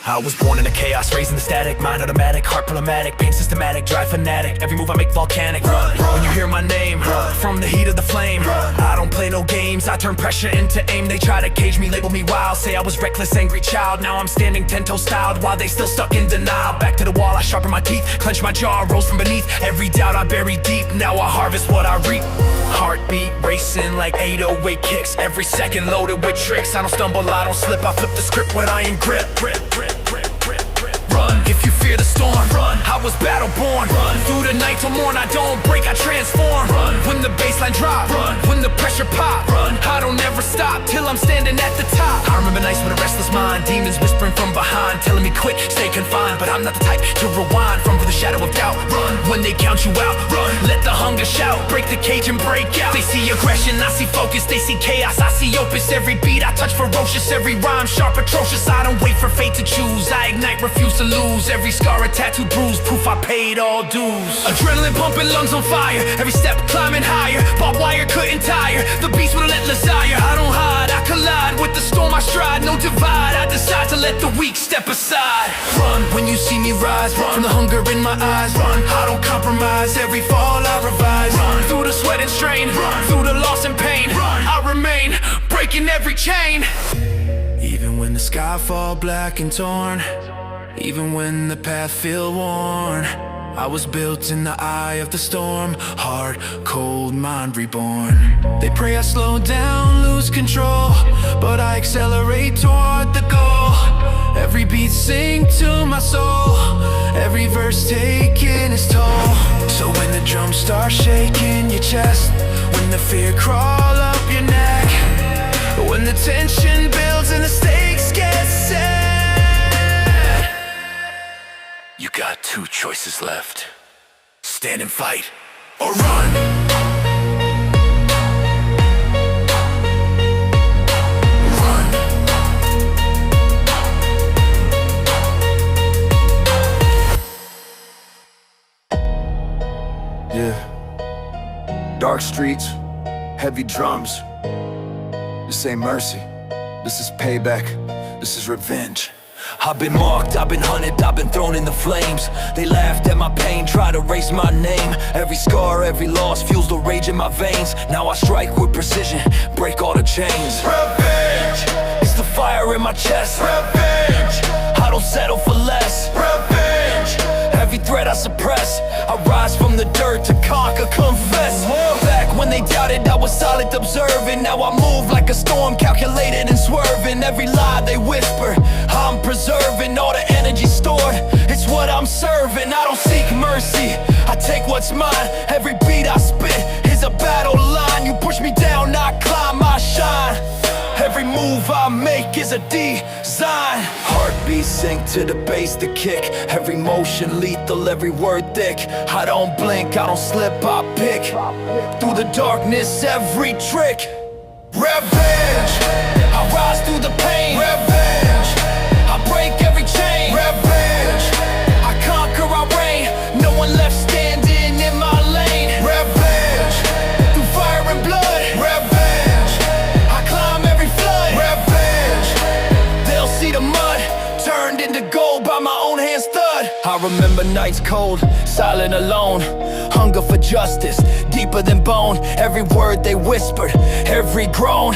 I was born in the chaos, raised in the static. Mind automatic, heart problematic, pain systematic, drive fanatic. Every move I make volcanic. When you hear my name, from the heat of the flame, I don't play no games, I turn pressure into aim. They try to cage me, label me wild, say I was reckless, angry child. Now I'm standing 10-toe styled, while they still stuck in denial. Back to the wall, I sharpen my teeth, clench my jaw, rose from beneath. Every doubt I bury deep, now I harvest what I reap. Heartbeat racing like 808 kicks. Every second loaded with tricks. I don't stumble, I don't slip, I flip the script when I ain't grip. Run, if you fear the storm, run. I was battle born, run. Through the night till morn, I don't break, I transform. Run, when the baseline drop, run. When the pressure pop, run. I don't ever stop, till I'm standing at the top. I remember nights with a restless mind, demons whispering from behind, telling me quit, stay confined. But I'm not the type to rewind from the shadow of doubt. Run, when they count you out, run. Let the hunger shout, break the cage and break out. They see aggression, I see focus, they see chaos, I see opus. Every beat I touch ferocious, every rhyme sharp, atrocious. I don't wait for fate to choose, I ignite, refuse to lose. Every scar a tattoo bruise, proof I paid all dues. Adrenaline pumping, lungs on fire, every step climbing higher. Barbed wire couldn't tire, the beast with a relentless desire. I don't hide, I collide with the storm I stride. No divide, I decide to let the weak step aside. Run, when you see me rise, run. From the hunger in my eyes, run. I don't compromise, every fall I revise. Run, through the sweat and strain, run. Through the loss and pain, run. I remain, breaking every chain. Even when the sky fall black and torn, even when the path feel worn, I was built in the eye of the storm. Heart cold, mind reborn. They pray I slow down, lose control, but I accelerate toward the goal. Every beat sing to my soul, every verse taking its toll. So when the drums start shaking your chest, when the fear crawl up your neck, when the tension builds and the stakes get set, you got two choices left. Stand and fight, or run. Run. Yeah. Dark streets, heavy drums. This ain't mercy, this is payback, this is revenge. I've been marked, I've been hunted, I've been thrown in the flames. They laughed at my pain, tried to erase my name. Every scar, every loss fuels the rage in my veins. Now I strike with precision, break all the chains. Revenge! It's the fire in my chest. Revenge! I don't settle for less. Revenge! Every threat I suppress, I rise from the dirt to conquer, confess. Back when they doubted, I was solid observing. Now I move like a storm, calculated and swerving. Every lie they whisper, I'm preserving. All the energy stored, it's what I'm serving. I don't seek mercy, I take what's mine. Every beat I spit is a battle line. You push me down, I climb, I shine. Every move I make is a design. Heartbeat sink to the bass, the kick. Every motion lethal, every word thick. I don't blink, I don't slip, I pick. Through the darkness, every trick. Revenge, I rise through the pain. Revenge, I break every chain. Revenge, I conquer, I reign. No one left standing in my lane. Revenge, through fire and blood. Revenge, I climb every flood. Revenge, they'll see the mud turned into gold by my own hands thud. I remember nights cold, silent alone. Hunger for justice, deeper than bone. Every word they whispered, every groan.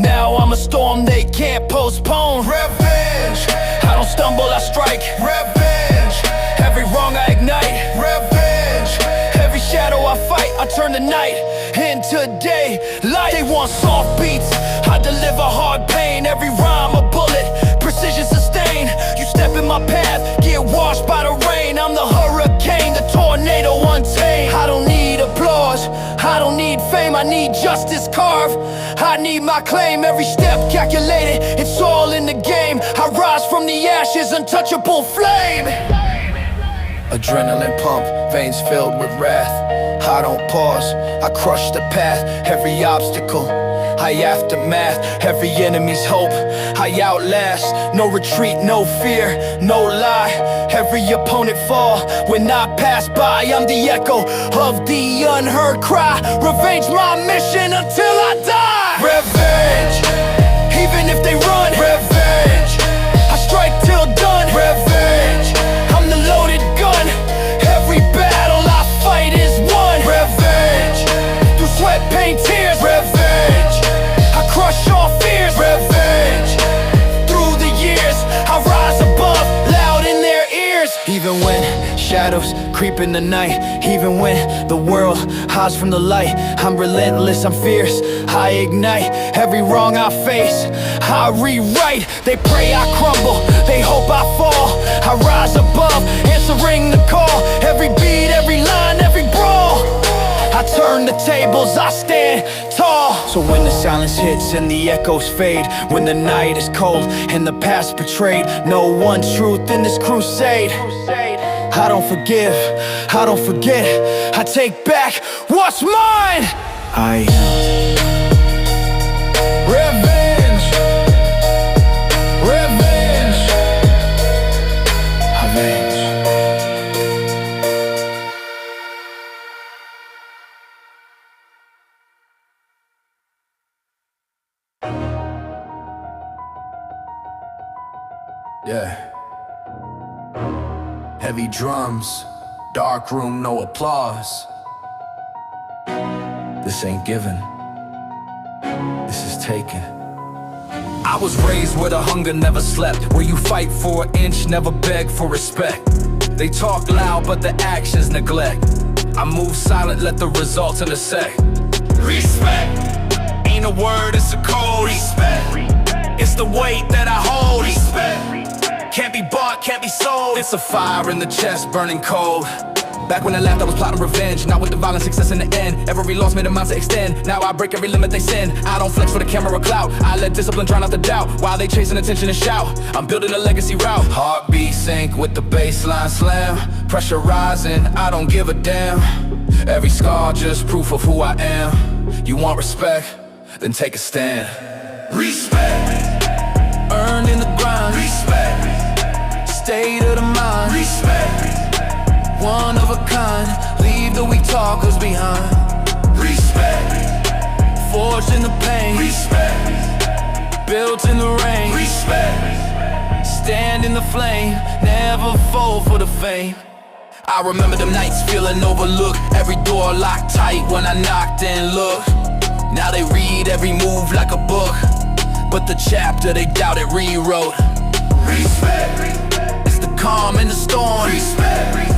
Now I'm a storm they can't postpone. Revenge, I don't stumble, I strike. Revenge, every wrong I ignite. Revenge, every shadow I fight, I turn the night into day. Light, they want soft beats, I deliver never hard pain. Every rhyme a bullet, precision sustained. You step in my path, get washed by the rain. I'm the hurricane, the tornado untamed. I don't need applause, I don't need fame, I need justice carved. I need my claim, every step calculated, it's all in the game. I rise from the ashes, untouchable flame. Adrenaline pump, veins filled with wrath. I don't pause, I crush the path. Every obstacle, I aftermath. Every enemy's hope, I outlast. No retreat, no fear, no lie. Every opponent fall when I pass by. I'm the echo of the unheard cry. Revenge my mission until I die. Revenge, even if they run. Revenge, I strike till done. Revenge, I'm the loaded gun. Every battle I fight is won. Revenge, through sweat, pain, tears. Revenge, I crush all fears. Revenge, through the years I rise above, loud in their ears. Even when shadows creep in the night, even when the world hides from the light, I'm relentless, I'm fierce, I ignite. Every wrong I face, I rewrite. They pray I crumble, they hope I fall. I rise above, answering the call. Every beat, every line, every brawl, I turn the tables, I stand tall. So when the silence hits and the echoes fade, when the night is cold and the past betrayed, no one truth in this crusade. I don't forgive, I don't forget, I take back what's mine. I revenge, revenge, avenge. Yeah. Heavy drums, dark room, no applause. This ain't given, this is taken. I was raised where the hunger never slept, where you fight for an inch, never beg for respect. They talk loud, but the actions neglect. I move silent, let the results intersect. Respect, ain't a word, it's a code. Respect, it's the weight that I hold. Respect, can't be bought, can't be sold. It's a fire in the chest, burning cold. Back when I left, I was plotting revenge. Not with the violent success in the end. Every loss made a mind to extend. Now I break every limit they send. I don't flex for the camera or clout. I let discipline drown out the doubt, while they chasing attention and shout. I'm building a legacy route. Heartbeat sync with the baseline slam. Pressure rising, I don't give a damn. Every scar just proof of who I am. You want respect? Then take a stand. Respect, earned in the grind. Respect, state of the mind. Respect, one of a kind, leave the weak talkers behind. Respect, forged in the pain. Respect, built in the rain. Respect, stand in the flame, never fall for the fame. I remember them nights feeling overlooked, every door locked tight when I knocked and looked. Now they read every move like a book, but the chapter they doubted rewrote. Respect, it's the calm in the storm. Respect,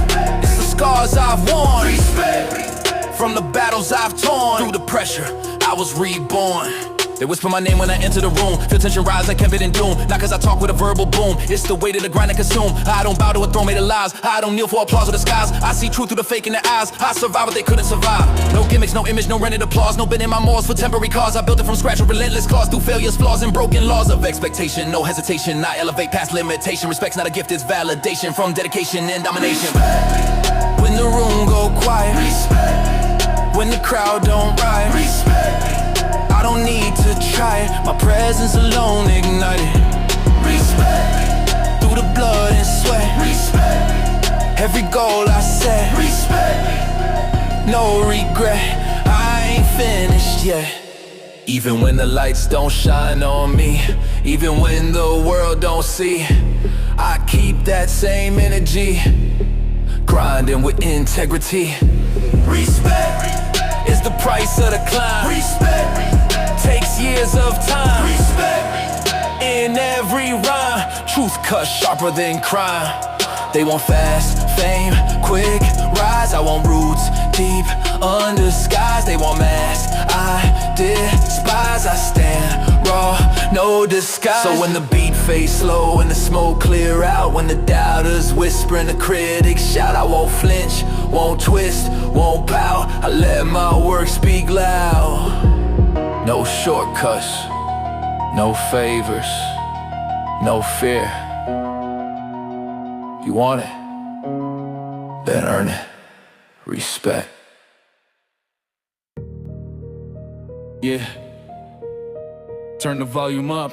scars I've worn. Respect, from the battles I've torn. Through the pressure, I was reborn. They whisper my name when I enter the room. Feel tension rise like Kevin and Doom. Not cause I talk with a verbal boom. It's the weight of the grind I consume. I don't bow to a throne made of lies. I don't kneel for applause or disguise. I see truth through the fake in their eyes. I survive what they couldn't survive. No gimmicks, no image, no rented applause. No bending my morals for temporary cause. I built it from scratch with relentless cause. Through failures, flaws, and broken laws of expectation. No hesitation, I elevate past limitation. Respect's not a gift, it's validation from dedication and domination. Respect, when the room go quiet. Respect, when the crowd don't riot. Respect, I don't need to try it, my presence alone ignited. Respect, through the blood and sweat. Respect, every goal I set. Respect, no regret, I ain't finished yet. Even when the lights don't shine on me, even when the world don't see, I keep that same energy, grinding with integrity. Respect is the price of the climb. Respect takes years of time. Respect in every rhyme. Truth cut sharper than crime. They want fast fame, quick rise. I want roots deep under skies. They want masks, I despise. I stand raw, no disguise. So when the beat fades slow and the smoke clear out, when the doubters whisper and the critics shout, I won't flinch, won't twist, won't pout. I let my work speak loud. No shortcuts, no favors, no fear. You want it? Then earn it. Respect. Yeah. Turn the volume up.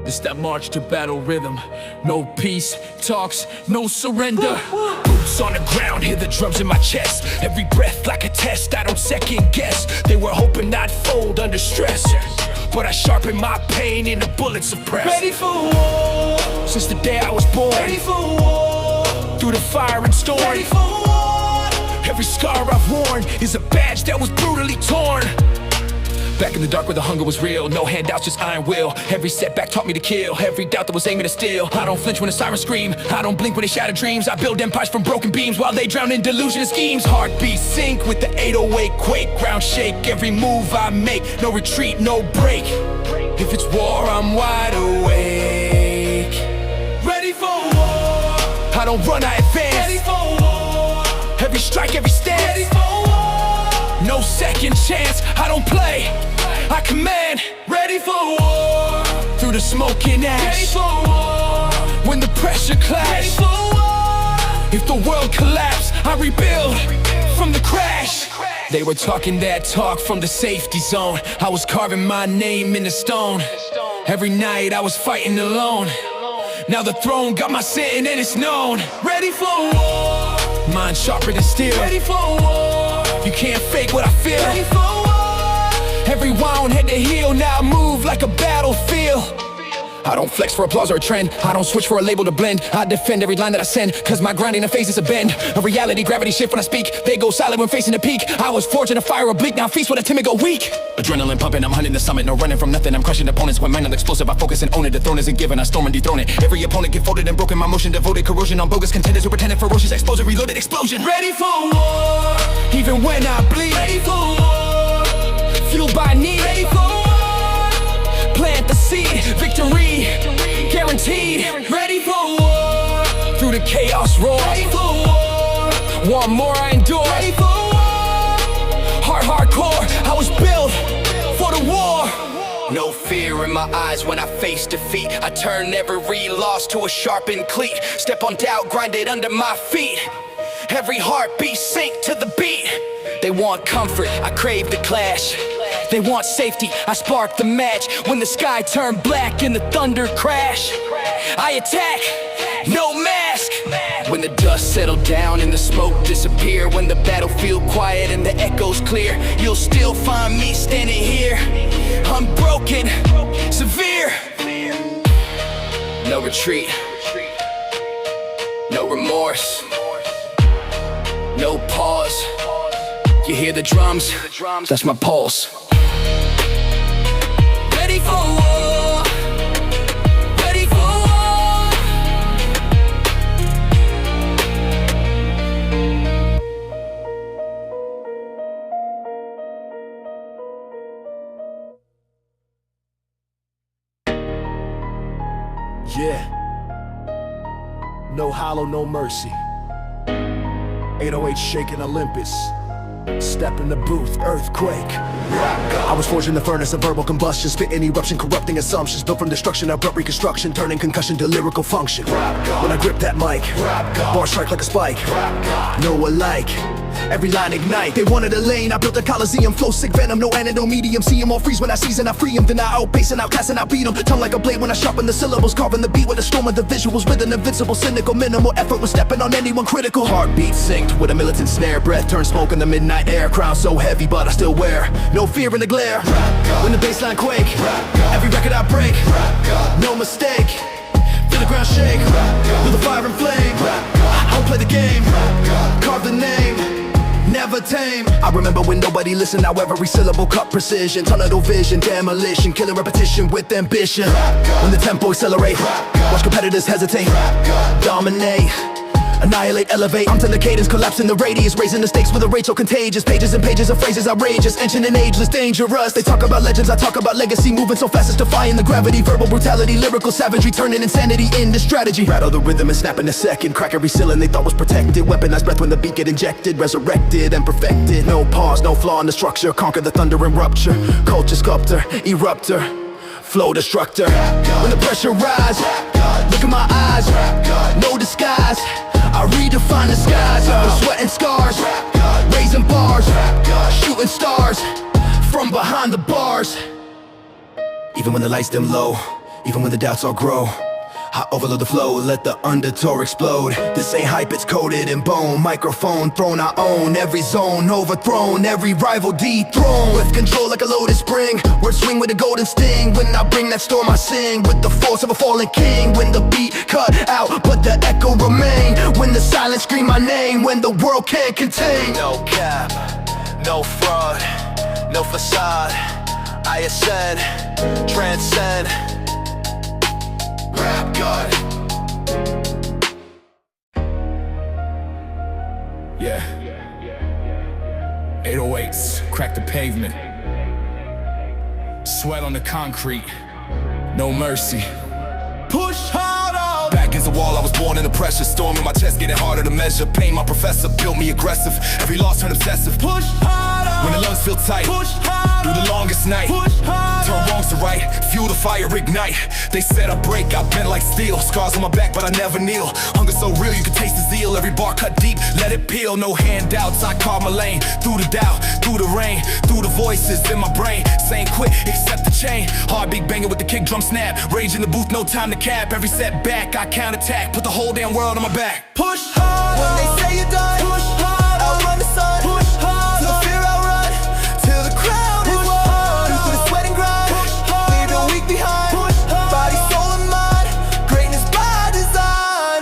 It's that march to battle rhythm. No peace talks, no surrender. Boots on the ground, hear the drums in my chest. Every breath like a test, I don't second guess. They were hoping I'd fold under stress, but I sharpen my pain in the bullets of press. Ready for war. Since the day I was born. Ready for war. Through the fire and storm. Ready for war. Every scar I've worn is a badge that was brutally torn. Back in the dark where the hunger was real. No handouts, just iron will. Every setback taught me to kill. Every doubt that was aiming to steal. I don't flinch when the sirens scream. I don't blink when they shatter dreams. I build empires from broken beams while they drown in delusion and schemes. Heartbeat sync with the 808 quake. Ground shake, every move I make. No retreat, no break. If it's war, I'm wide awake. Ready for war. I don't run, I advance. Ready for war. Every strike, every stance. Ready for war. No second chance, I don't play, I command. Ready for war. Through the smoke and ash. Ready for war. When the pressure clash. Ready for war. If the world collapse, I rebuild from the crash. They were talking that talk from the safety zone. I was carving my name in the stone. Every night I was fighting alone. Now the throne got my sin and it's known. Ready for war. Mind sharper than steel. Ready for war. You can't fake what I feel. Ready for war. Every wound had to heal. Now I move like a battlefield. I don't flex for applause or a trend. I don't switch for a label to blend. I defend every line that I send, cause my grinding and face is a bend. A reality, gravity shift when I speak. They go silent when facing the peak. I was forged in a fire oblique, now feast when a timid go weak. Adrenaline pumping, I'm hunting the summit. No running from nothing, I'm crushing opponents. When mind explosive, I focus and own it. The throne isn't given, I storm and dethrone it. Every opponent get folded and broken. My motion devoted, corrosion on bogus contenders who pretended ferocious. Exposure, reloaded, explosion. Ready for war. Even when I bleed. Ready for war. Fueled by need. Ready for war. Plant the seed, victory guaranteed. Ready for war. Through the chaos roar. Ready for war. Want more, I endure. Ready for war. Hardcore, I was built for the war. No fear in my eyes when I face defeat. I turn every loss to a sharpened cleat. Step on doubt, grind it under my feet. Every heartbeat sink to the beat. They want comfort, I crave the clash. They want safety, I spark the match. When the sky turned black and the thunder crash, I attack, no mask. When the dust settled down and the smoke disappeared, when the battlefield quiet and the echoes clear, you'll still find me standing here, unbroken, severe. No retreat, no remorse, no pause. You hear the drums, that's my pulse. Ready for war. Ready for war. Yeah. No hollow, no mercy. 808 shaking Olympus. Step in the booth, earthquake. I was forged in the furnace of verbal combustion, spitting eruption, corrupting assumptions, built from destruction, abrupt reconstruction, turning concussion to lyrical function. When I grip that mic, bars strike like a spike. No alike, every line ignite. They wanted a lane, I built a coliseum. Flow sick venom, no antidote medium. See them all freeze when I season, I free them. Then I outpace and outclass and outbeat them. Tongue like a blade when I sharpen the syllables, carving the beat with a storm of the visuals. With an invincible, cynical, minimal effort when stepping on anyone critical. Heartbeat synced with a militant snare, breath turns smoke in the midnight air. Crown so heavy but I still wear no fear in the glare. When the bassline quake, every record I break, no mistake. Feel the ground shake, feel the fire and flame. I don't play the game, carve the name, never tame. I remember when nobody listened, now every syllable cut precision. Tunnel vision, demolition, killing repetition with ambition. When the tempo accelerate, watch competitors hesitate, dominate. annihilate, elevate. I'm to the cadence, collapsing the radius, raising the stakes with a rate so contagious. Pages and pages of phrases outrageous, ancient and ageless, dangerous. They talk about legends, I talk about legacy, moving so fast it's defying the gravity. Verbal brutality, lyrical savagery, turning insanity into strategy. Rattle the rhythm and snap in a second, crack every ceiling they thought was protected. Weaponized breath when the beat get injected, resurrected and perfected. No pause, no flaw in the structure, conquer the thunder and rupture. Culture sculptor, erupter, flow destructor. When the pressure rise, look in my eyes, no disguise. I redefine the skies, sweat and scars, raising bars, shooting stars from behind the bars. Even when the lights dim low, even when the doubts all grow, I overload the flow, let the undertow explode. This ain't hype, it's coded in bone. Microphone thrown, I own every zone, overthrown, every rival dethroned. With control like a lotus spring, word swing with a golden sting. When I bring that storm I sing, with the force of a fallen king. When the beat cut out, but the echo remain. When the silence scream my name, when the world can't contain. No cap, no fraud, no facade. I ascend, transcend. Rap God. Yeah. 808s, crack the pavement. Sweat on the concrete, no mercy. Push harder. Back against the wall, I was born in the pressure. Storm in my chest, getting harder to measure. Pain, my professor built me aggressive. Every loss turned obsessive. Push harder. When the lungs feel tight, push harder. Through the longest night, push harder. Turn wrongs to right, fuel the fire, ignite. They said I break, I bent like steel. Scars on my back, but I never kneel. Hunger so real, you can taste the zeal. Every bar cut deep, let it peel. No handouts, I carve my lane. Through the doubt, through the rain, through the voices in my brain. Saying quit, accept the chain. Hard big banging with the kick drum snap. Rage in the booth, no time to cap. Every setback, I counterattack. Put the whole damn world on my back. Push hard. When they say you're done, push hard. Outrun the sun, push hard. To the fear outrun, till the crown is won. Through the sweat and grind, push hard. Leave the weak behind, push hard. Body, soul and mind, greatness by design.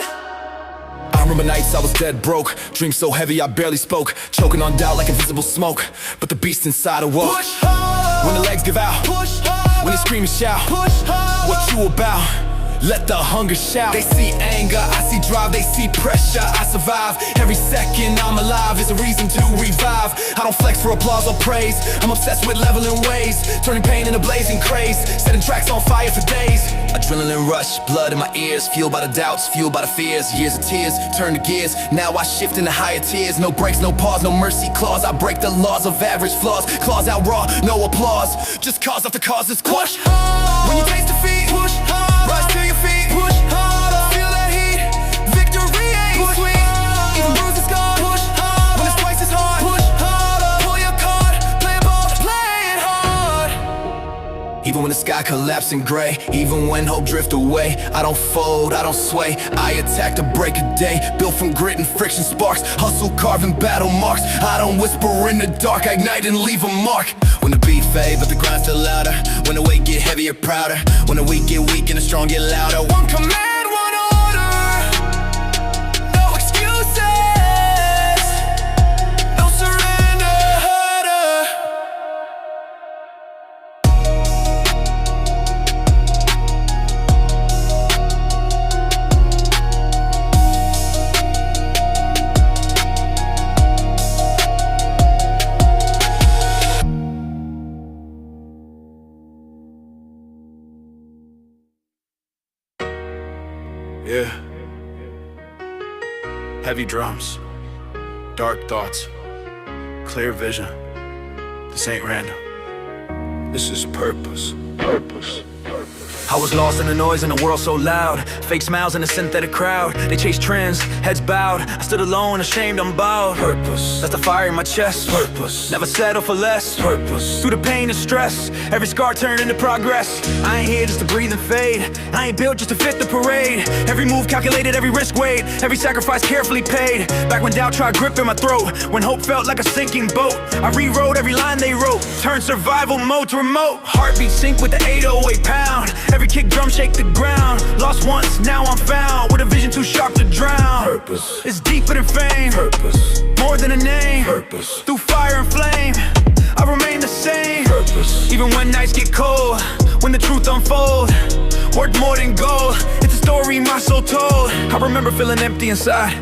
I remember nights I was dead broke. Dreams so heavy I barely spoke. Choking on doubt like invisible smoke. But the beast inside awoke. Push hard. When the legs give out, Push hard. when they scream and shout, Push hard. what you about? Let the hunger shout. They see anger, I see drive. They see pressure, I survive. Every second I'm alive is a reason to revive. I don't flex for applause or praise. I'm obsessed with leveling ways, turning pain into blazing craze, setting tracks on fire for days. Adrenaline rush, blood in my ears, fueled by the doubts, fueled by the fears. Years of tears, turn to gears. Now I shift into higher tiers. No breaks, no pause, no mercy clause. I break the laws of average flaws. Claws out raw, no applause. Just cause after cause is Push hard. when you taste defeat, Push hard. rise to your feet. Push harder. Feel that heat. Victory ain't Push sweet. harder. Even bruises gone. Push harder. When it's twice as hard. Push harder. Pull your card. Play a ball. Play it hard. Even when the sky collapsing gray, even when hope drift away, I don't fold, I don't sway. I attack to break a day, built from grit and friction sparks. Hustle carving battle marks. I don't whisper in the dark, I ignite and leave a mark. When the beat fade, but the grind still louder. When the weight get heavier, prouder. When the weak get weak and the strong get louder. One command, one order. No excuses. No surrender. Harder. Yeah. Heavy drums, dark thoughts, clear vision. This ain't random. This is purpose. Purpose. I was lost in the noise in a world so loud. Fake smiles in a synthetic crowd. They chase trends, heads bowed. I stood alone, ashamed, I'm bowed. Purpose. That's the fire in my chest. Purpose. Never settle for less. Purpose. Through the pain and stress, every scar turned into progress. I ain't here just to breathe and fade. I ain't built just to fit the parade. Every move calculated, every risk weighed, every sacrifice carefully paid. Back when doubt tried gripping my throat, when hope felt like a sinking boat, I rewrote every line they wrote, turned survival mode to remote. Heartbeat sync with the 808 pound. Every kick drum shake the ground. Lost once, now I'm found, with a vision too sharp to drown. Purpose. It's deeper than fame. Purpose. More than a name. Purpose. Through fire and flame, I remain the same. Purpose. Even when nights get cold, when the truth unfolds, worth more than gold. It's a story my soul told. I remember feeling empty inside,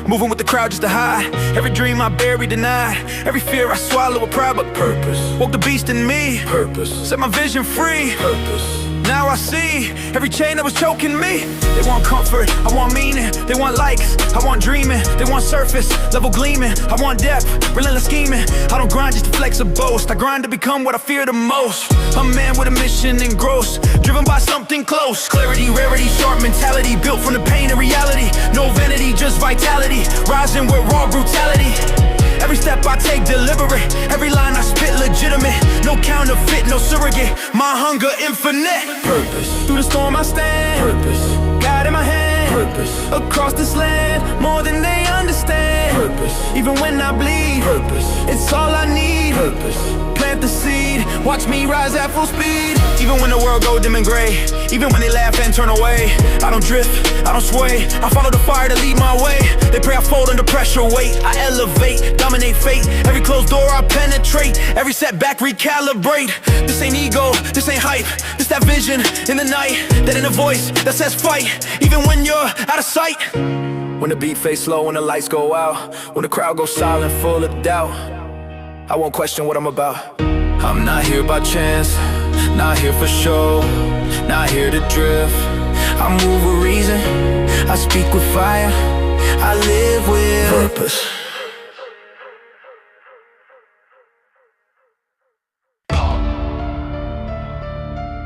moving with the crowd just to hide. Every dream I buried denied, every fear I swallow with pride. But purpose woke the beast in me. Purpose set my vision free. Purpose now I see every chain that was choking me. They want comfort, I want meaning. They want likes, I want dreaming. They want surface, level gleaming. I want depth, relentless scheming. I don't grind just to flex or boast. I grind to become what I fear the most. A man with a mission engrossed, driven by something close. Clarity, rarity, sharp mentality, built from the pain of reality. No vanity, just vitality, rising with raw brutality. Every step I take deliberate, every line I spit legitimate. No counterfeit, no surrogate, my hunger infinite. Purpose, through the storm I stand. Purpose, God in my hand. Purpose, across this land, more than they understand. Purpose, even when I bleed. Purpose, it's all I need. Purpose, plant the seed, watch me rise at full speed. Even when the world go dim and gray, even when they laugh and turn away, I don't drift, I don't sway. I follow the fire to lead my way. They pray I fold under pressure, wait, I elevate, dominate fate. Every closed door I penetrate, every setback recalibrate. This ain't ego, this ain't hype, this that vision in the night, that inner voice that says fight, even when you're out of sight. When the beat fades slow, when the lights go out, when the crowd goes silent full of doubt, I won't question what I'm about. I'm not here by chance, not here for show, not here to drift. I move with reason, I speak with fire, I live with purpose.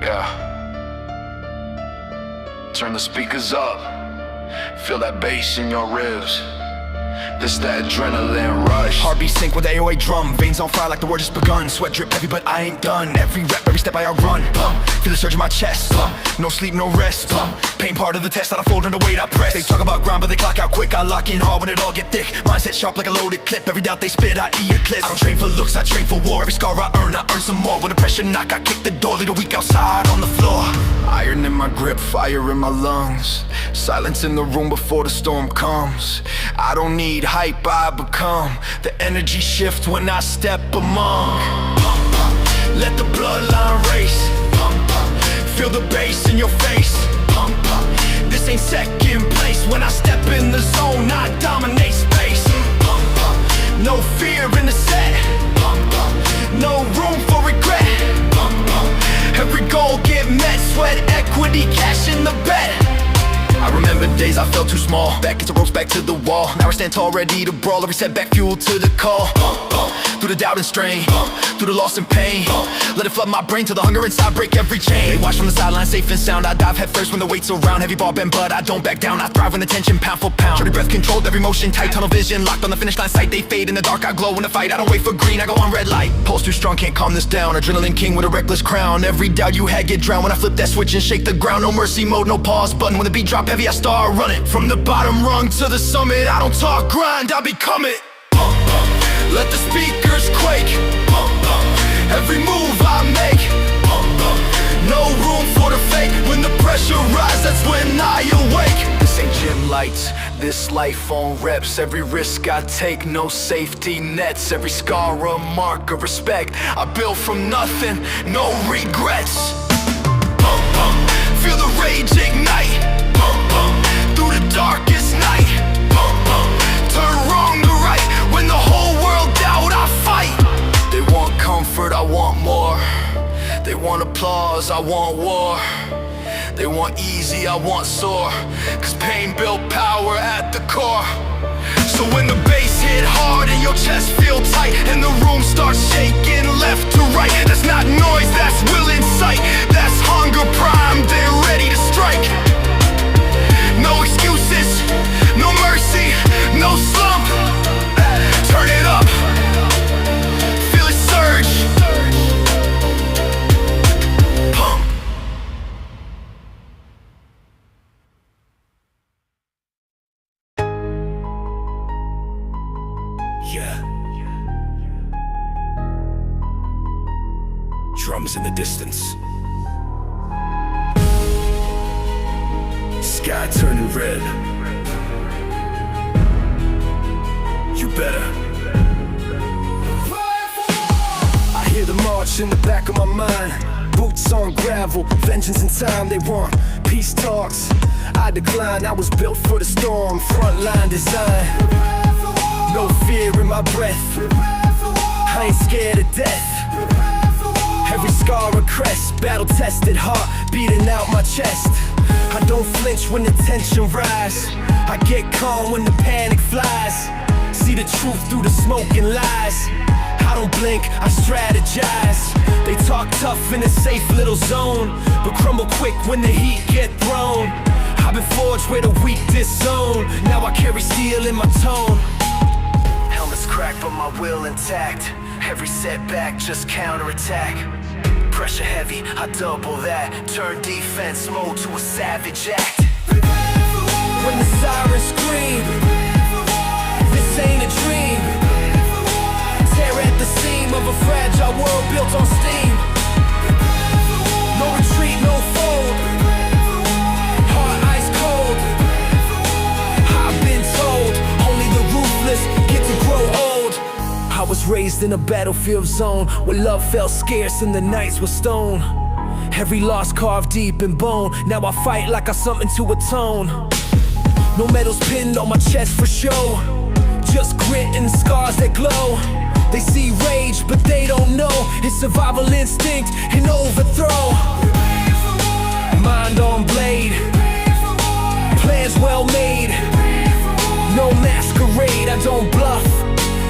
Yeah. Turn the speakers up, feel that bass in your ribs. This that adrenaline rush. Heartbeat sync with the 808 drum. Veins on fire like the war just begun. Sweat drip heavy but I ain't done. Every rep, every step I outrun. Feel the surge in my chest. No sleep, no rest. Pain part of the test that I fold under weight I press. They talk about grind but they clock out quick. I lock in hard when it all get thick. Mindset sharp like a loaded clip. Every doubt they spit, I eclipse. I don't train for looks, I train for war. Every scar I earn some more. When the pressure knock, I kick the door. Leave the weak outside on the floor. Iron in my grip, fire in my lungs. Silence in the room before the storm comes. I don't need hype, I become the energy shift when I step among. Let the bloodline race. Feel the bass in your face. This ain't second place. When I step in the zone, I dominate space. No fear in the set. No room for regret. Every goal get met. Sweat equity, cash in the bet. I remember days I felt too small. Back into ropes, back to the wall. Now I stand tall, ready to brawl. Every setback fuel to the call. Through the doubt and strain, through the loss and pain. Let it flood my brain till the hunger inside break every chain. They watch from the sideline, safe and sound. I dive head first when the weight's around. Heavy ball bend, but I don't back down. I thrive when the tension pound for pound. Shorty breath controlled, every motion tight. Tunnel vision locked on the finish line sight. They fade in the dark, I glow in the fight. I don't wait for green, I go on red light. Pulse too strong, can't calm this down. Adrenaline king with a reckless crown. Every doubt you had get drowned when I flip that switch and shake the ground. No mercy mode, no pause button. When the beat drop heavy, I start running. From the bottom rung to the summit, I don't talk grind, I become it. Let the speakers quake. Every move I make. No room for the fake. When the pressure rises, that's when I awake. This ain't gym lights, this life on reps. Every risk I take, no safety nets. Every scar a mark of respect. I built from nothing, no regrets. Feel the rage ignite. Through the darkest night. Turn wrong to right. When the whole world doubt, I fight. They want comfort, I want more. They want applause, I want war. They want easy, I want sore. Cause pain built power at the core. So when the bass hit hard and your chest feel tight and the room starts shaking left to right, that's not noise, that's will in sight. That's hunger primed, they're ready to strike. No excuses, no mercy, no slump. Turn it up, feel it surge. Pump. Yeah. Drums in the distance. Sky turning red. You better. I hear the march in the back of my mind. Boots on gravel, vengeance in time. They want peace talks. I decline. I was built for the storm, frontline design. No fear in my breath, I ain't scared of death. Every scar a crest, battle-tested heart beating out my chest. I don't flinch when the tension rise, I get calm when the panic flies. See the truth through the smoke and lies. I don't blink, I strategize. They talk tough in a safe little zone, but crumble quick when the heat get thrown. I've been forged where the weak disown. Now I carry steel in my tone. Helmet's cracked but my will intact. Every setback just counterattack. Pressure heavy, I double that. Turn defense mode to a savage act. When the sirens scream, this ain't a dream. Tear at the seam of a fragile world built on steam. No retreat, no fold. Heart ice cold. I've been told only the ruthless get to grow old. I was raised in a battlefield zone where love felt scarce and the nights were stone. Every loss carved deep in bone. Now I fight like I something to atone. No medals pinned on my chest for show, just grit and scars that glow. They see rage but they don't know it's survival instinct and overthrow. Mind on blade, plans well made. No masquerade, I don't bluff,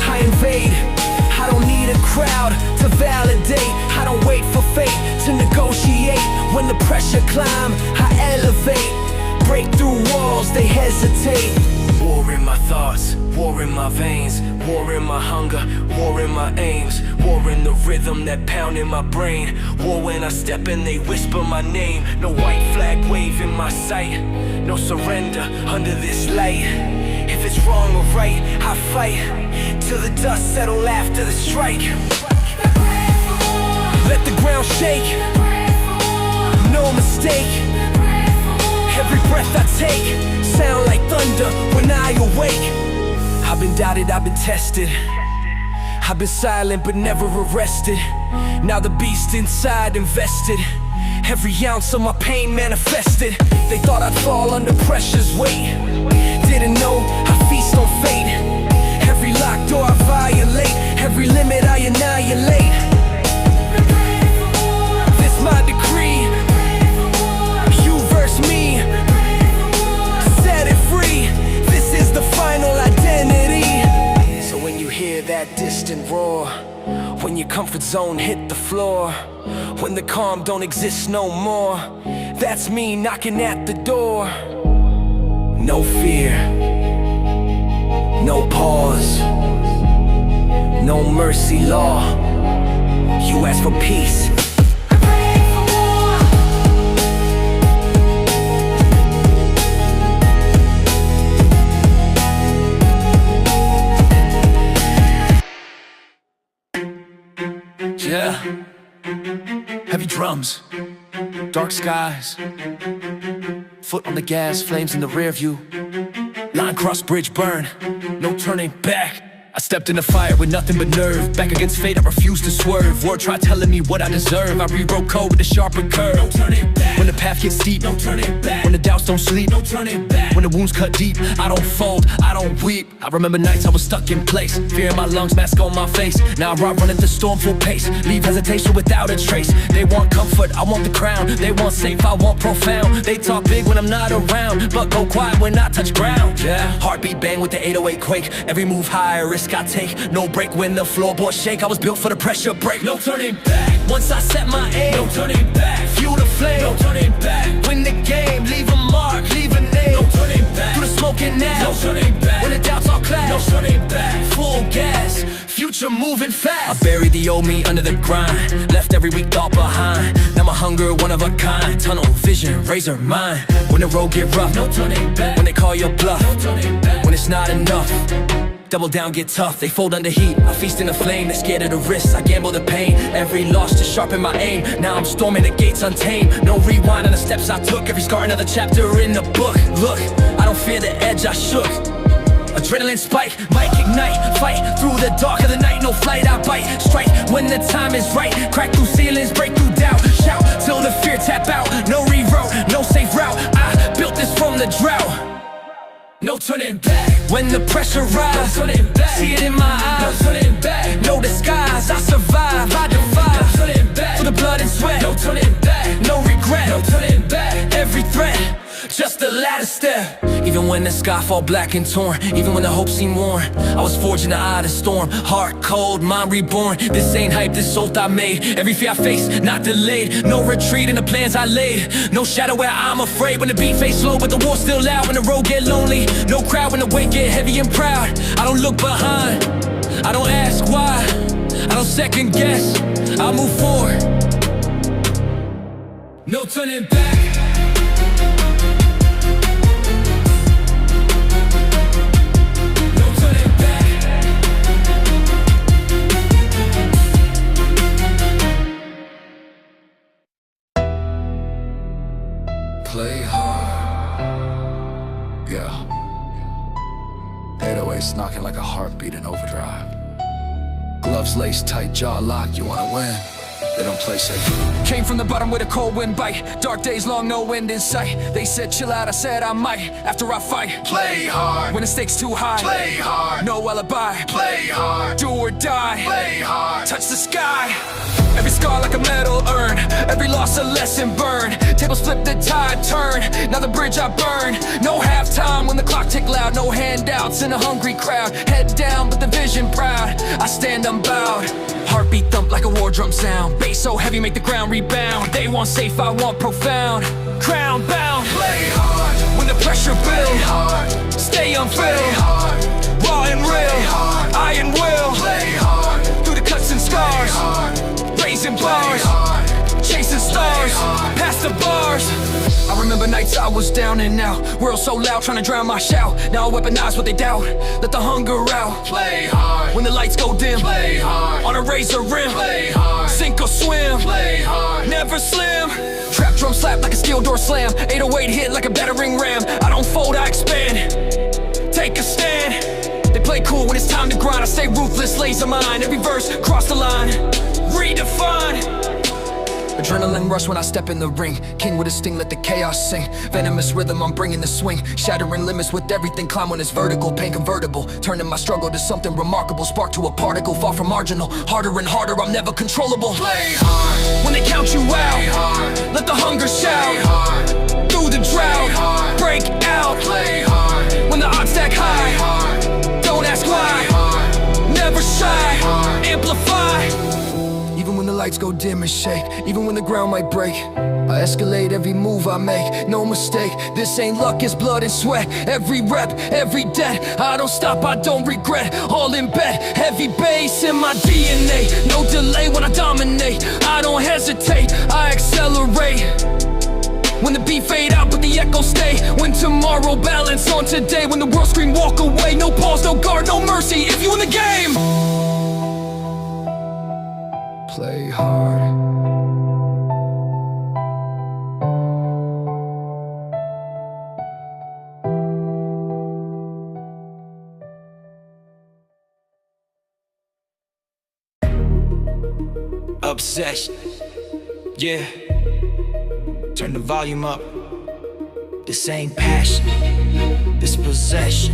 I invade. I don't need a crowd to validate. I don't wait for fate to negotiate. When the pressure climb, I elevate. Break through walls, they hesitate. War in my thoughts, war in my veins. War in my hunger, war in my aims. War in the rhythm that pound in my brain. War when I step and they whisper my name. No white flag wave in my sight, no surrender under this light. If it's wrong or right, I fight till the dust settle after the strike. Let the ground shake, no mistake. Every breath I take sound like thunder when I awake. I've been doubted, I've been tested. I've been silent but never arrested. Now the beast inside invested. Every ounce of my pain manifested. They thought I'd fall under pressure's weight. Didn't know I feast on fate. Every locked door I violate. Every limit I annihilate. This my decree, you verse me. Set it free, this is the final identity. So when you hear that distant roar, when your comfort zone hit the floor, when the calm don't exist no more, that's me knocking at the door. No fear, no pause, no mercy law. You ask for peace, yeah. Heavy drums, dark skies, foot on the gas, flames in the rear view. Line cross, bridge burn, no turning back. I stepped in the fire with nothing but nerve. Back against fate, I refuse to swerve. Word tried telling me what I deserve. I rewrote code with a sharper curve. No turning back. When the path gets steep, no turning back. When the doubts don't sleep, no turning back. When the wounds cut deep, I don't fold, I don't weep. I remember nights I was stuck in place, fear in my lungs, mask on my face. Now I run at the storm full pace, leave hesitation without a trace. They want comfort, I want the crown. They want safe, I want profound. They talk big when I'm not around, but go quiet when I touch ground. Yeah, heartbeat bang with the 808 quake. Every move high, risk I take. No break when the floorboards shake. I was built for the pressure break. No turning back. Once I set my aim, no turning back. Fuel the flame, no turning back. Win the game, leave a mark, leave a name. No turning back. Through the smoke and now, no turning back. When the doubts all clash, no turning back. Full gas, future moving fast. I buried the old me under the grind, left every weak thought behind. Now my hunger one of a kind, tunnel vision, razor mind. When the road get rough, no turning back. When they call your bluff, no turning back. When it's not enough, double down, get tough, they fold under heat. I feast in the flame, they're scared of the risks. I gamble the pain, every loss to sharpen my aim. Now I'm storming the gates untamed. No rewind on the steps I took. Every scar another chapter in the book. Look, I don't fear the edge, I shook. Adrenaline spike, might ignite. Fight through the dark of the night, no flight, I bite. Strike when the time is right. Crack through ceilings, break through doubt. Shout till the fear tap out. No rewrote, no safe route. I built this this from the drought. No turning back. When the pressure rise, no turning back. See it in my eyes, no turning back. No disguise, I survive, I defy. No turning back. For the blood and sweat, no turning back. No regret, no turning back. Every threat, just a ladder step. Even when the sky fall black and torn, even when the hope seemed worn, I was forged in the eye of the storm. Heart cold, mind reborn. This ain't hype, this oath I made. Every fear I face, not delayed. No retreat in the plans I laid. No shadow where I'm afraid. When the beat fades slow, but the war's still loud. When the road get lonely, no crowd. When the weight get heavy and proud, I don't look behind, I don't ask why, I don't second guess, I move forward. No turning back. Play hard. Yeah. 808's knocking like a heartbeat in overdrive. Gloves laced tight, jaw locked, you wanna win. They don't play safe. Came from the bottom with a cold wind bite. Dark days long, no end in sight. They said chill out, I said I might. After I fight, Play hard. when the stakes too high, Play hard. no alibi. Play hard. Do or die, Play hard. touch the sky. Every scar like a medal earned, every loss a lesson burned. Tables flip, the tide turn, now the bridge I burn. No halftime when the clock tick loud, no handouts in a hungry crowd. Head down but the vision proud, I stand unbowed. Heartbeat thump like a war drum sound, bass so heavy make the ground rebound. They want safe, I want profound, crown bound. Play hard. When the pressure Play builds, hard. stay Play unfilled, hard. raw and real, hard. iron will. Play hard. Through the cuts and scars, Hard. raising bars, Hard. chasing stars, past the bars. I remember nights I was down and out, world so loud trying to drown my shout. Now I weaponize what they doubt, let the hunger out. Play hard. When the lights go dim, Play hard. on a razor rim, Play hard. sink or swim, Play hard. never slim. Trap drum slap like a steel door slam, 808 hit like a battering ram. I don't fold, I expand, take a stand. They play cool when it's time to grind, I stay ruthless, laser mind. Every verse, cross the line, redefine. Adrenaline rush when I step in the ring. King with a sting, let the chaos sing. Venomous rhythm, I'm bringing the swing. Shattering limits with everything, climb on this vertical. Pain convertible, turning my struggle to something remarkable. Spark to a particle, far from marginal. Harder and harder, I'm never controllable. Play hard. When they count you Play out, hard. let the hunger Play shout. hard. Through the drought, hard. break out. Play hard. When the odds stack Play high, hard. don't ask Play why. hard. Never shy, hard. amplify. Even when the lights go dim and shake, even when the ground might break, I escalate every move I make, no mistake. This ain't luck, it's blood and sweat. Every rep, every debt, I don't stop, I don't regret. All in bed, heavy bass in my DNA. No delay when I dominate, I don't hesitate, I accelerate. When the beat fade out but the echoes stay, when tomorrow balance on today, when the world scream walk away. No pause, no guard, no mercy if you in the game. Play hard. Obsession, yeah. Turn the volume up. This ain't passion, this possession.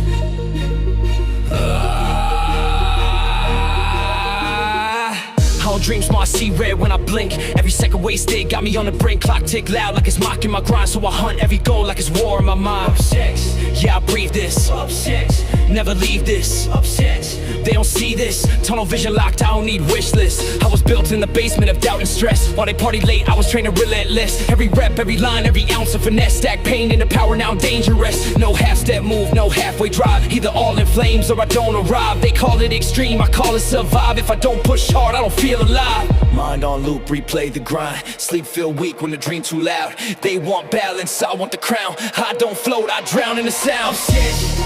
All dreams smart, see red when I blink. Every second wasted, got me on the brink. Clock tick loud like it's mocking my grind. So I hunt every goal like it's war in my mind. Obsessed, yeah I breathe this. Obsessed, never leave this. Obsessed, they don't see this. Tunnel vision locked, I don't need wish lists. I was built in the basement of doubt and stress. While they party late, I was training relentless. Every rep, every line, every ounce of finesse. Stack pain into power, now I'm dangerous. No half-step move, no halfway drive. Either all in flames or I don't arrive. They call it extreme, I call it survive. If I don't push hard, I don't feel alive. Mind on loop, replay the grind. Sleep feel weak when the dream too loud. They want balance, I want the crown. I don't float, I drown in the sound. Obsessed,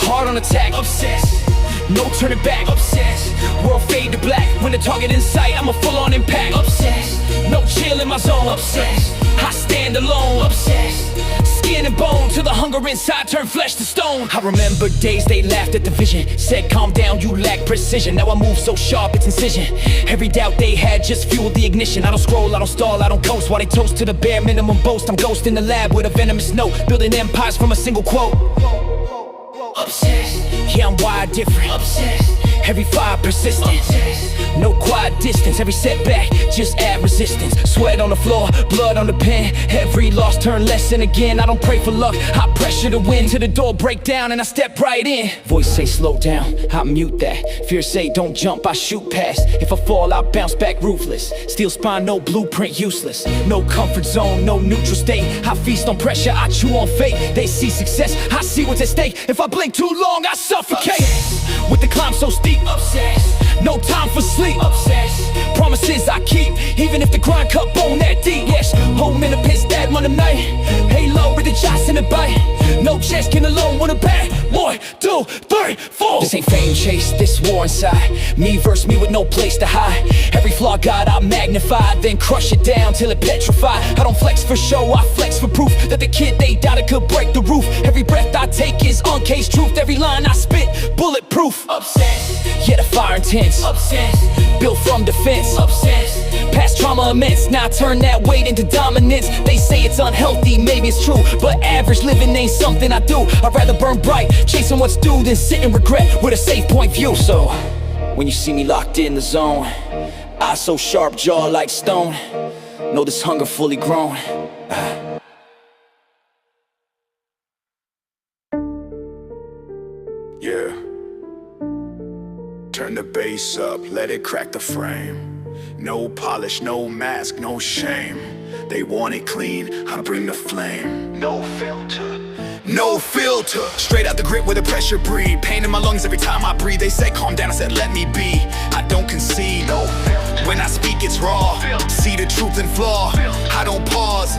hard on attack. Obsessed, no turning back. Obsessed, world fade to black. When the target in sight, I'm a full-on impact. Obsessed, no chill in my zone. Obsessed, I stand alone, obsessed. Skin and bone till the hunger inside turned flesh to stone. I remember days they laughed at the vision, said calm down, you lack precision. Now I move so sharp it's incision. Every doubt they had just fueled the ignition. I don't scroll, I don't stall, I don't coast. While they toast to the bare minimum boast, I'm ghost in the lab with a venomous note, building empires from a single quote. Obsessed, yeah I'm wired different. Obsessed, every fire persistent. Obsessed, no quiet distance. Every setback, just add resistance. Sweat on the floor, blood on the pen. Every loss turn lesson again. I don't pray for luck, I pressure to win. Till the door break down and I step right in. Voice say slow down, I mute that. Fear say don't jump, I shoot past. If I fall, I bounce back ruthless. Steel spine, no blueprint, useless. No comfort zone, no neutral state. I feast on pressure, I chew on fate. They see success, I see what's at stake. If I blink too long, I suffocate. Obsessed, with the climb so steep. Obsessed, no time for sleep. Obsessed, promises I keep, even if the grind cut bone that deep. Yes, home in a pit, stab on the night. Halo with the shots in the bite. No chest can alone win a bat. 1, 2, 3, 4. This ain't fame chase, this war inside. Me versus me with no place to hide. Every flaw God I magnify, then crush it down till it petrified. I don't flex for show, I flex for proof that the kid they doubted could break the roof. Every breath I take is uncaged truth. Every line I spit, bulletproof. Obsessed, yeah the fire intense. Obsessed, built from defense. Obsessed, past trauma immense. Now I turn that weight into dominance. They say it's unhealthy, maybe it's true, but average living ain't something I do. I'd rather burn bright, chasing what's due, than sit in regret with a safe point view. So, when you see me locked in the zone, eyes so sharp, jaw like stone, know this hunger fully grown. Yeah. Turn the bass up, let it crack the frame. No polish, no mask, no shame. They want it clean, I bring the flame. No filter, no filter. Straight out the grip where the pressure breathe. Pain in my lungs every time I breathe. They say calm down, I said let me be. I don't concede, no filter. When I speak it's raw, see the truth and flaw. I don't pause,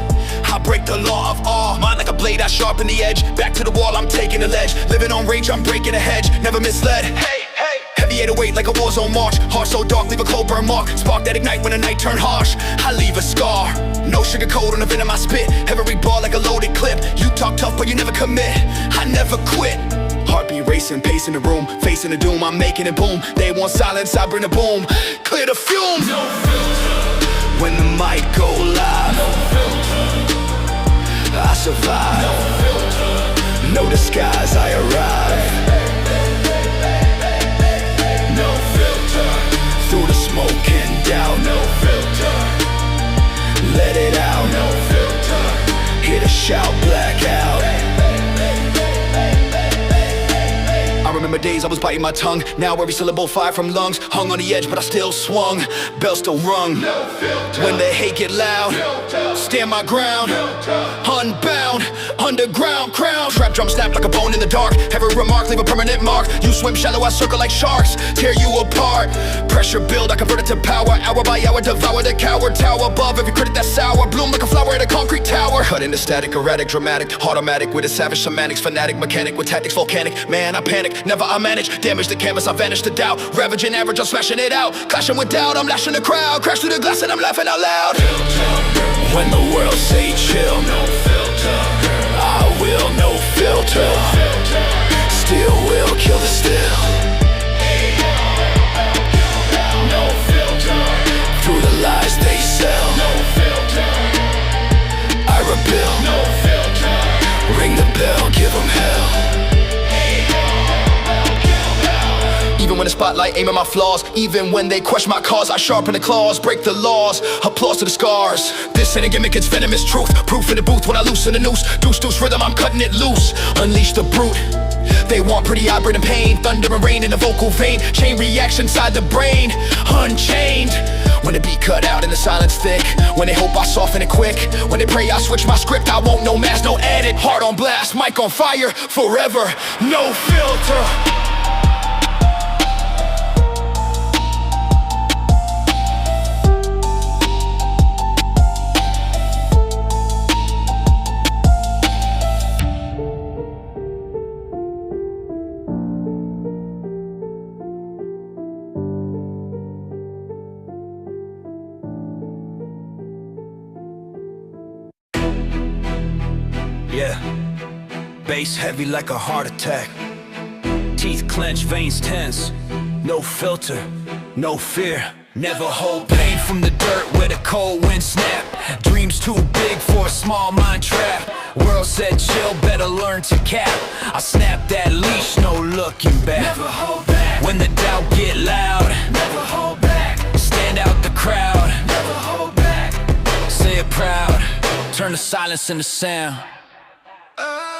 I break the law of awe. Mind like a blade, I sharpen the edge. Back to the wall, I'm taking the ledge. Living on range, I'm breaking a hedge. Never misled, hey, hey. Heavy 808 like a war zone march. Heart so dark, leave a cold burn mark. Spark that ignite when the night turn harsh. I leave a scar, no sugar coat on the venom I spit. Every ball like a loaded clip. You talk tough but you never commit, I never quit. Heartbeat racing, pacing the room, facing the doom, I'm making it boom. They want silence, I bring the boom. Clear the fumes. No filter. When the mic go live, no filter. I survive. No filter. No disguise, I arrive. No filter. Through the smoke and doubt. No filter. Let it out. No filter. Hear the shout, black out. I remember days I was biting my tongue. Now every syllable fire from lungs. Hung on the edge but I still swung. Bell still rung. No filter. When the hate get loud, stand my ground. Unbound, underground crown. Trap drum snap like a bone in the dark. Every remark leave a permanent mark. You swim shallow, I circle like sharks. Tear you apart. Pressure build, I convert it to power. Hour by hour, devour the coward. Tower above every critic that's sour. Bloom like a flower at a concrete tower. Cut into static, erratic, dramatic. Automatic with a savage semantics. Fanatic, mechanic with tactics volcanic. Man, I panic. Never I manage, damage the canvas, I vanish to doubt. Ravaging average, I'm smashing it out. Clashing with doubt, I'm lashing the crowd. Crash through the glass and I'm laughing out loud. Filter. When the world say chill, no filter. I will, no filter. No filter. Still will kill the still. No filter. Through the lies they sell. No filter. I rebuild. No filter. Ring the bell, give them hell. Even when the spotlight aim at my flaws, even when they question my cause, I sharpen the claws, break the laws, applause to the scars. This ain't a gimmick, it's venomous truth. Proof in the booth when I loosen the noose. Deuce, deuce rhythm, I'm cutting it loose. Unleash the brute. They want pretty eye, and pain. Thunder and rain in the vocal vein. Chain reaction inside the brain. Unchained. When the beat cut out and the silence thick. When they hope I soften it quick. When they pray I switch my script. I won't no mask, no edit. Heart on blast, mic on fire. Forever, no filter. bass heavy like a heart attack. Teeth clenched, veins tense. No filter, no fear. Never hold pain from the dirt where the cold wind snap. Dreams too big for a small mind trap. World said chill, better learn to cap. I snap that leash, no looking back. Never hold back. When the doubt get loud, never hold back. Stand out the crowd, never hold back. Say it proud, turn the silence into sound.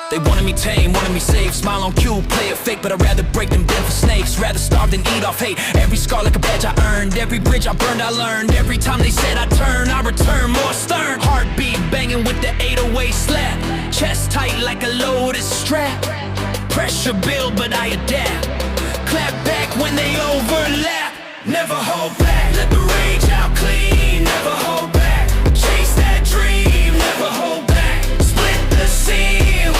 They wanted me tame, wanted me safe. Smile on cue, play it fake, but I'd rather break them down for snakes. Rather starve than eat off hate. Every scar like a badge I earned. Every bridge I burned, I learned. Every time they said I'd turn, I return more stern. Heartbeat banging with the 808 slap. Chest tight like a loaded strap. Pressure build, but I adapt. Clap back when they overlap. Never hold back, let the rage out clean. Never hold back, chase that dream. Never hold back, split the seam.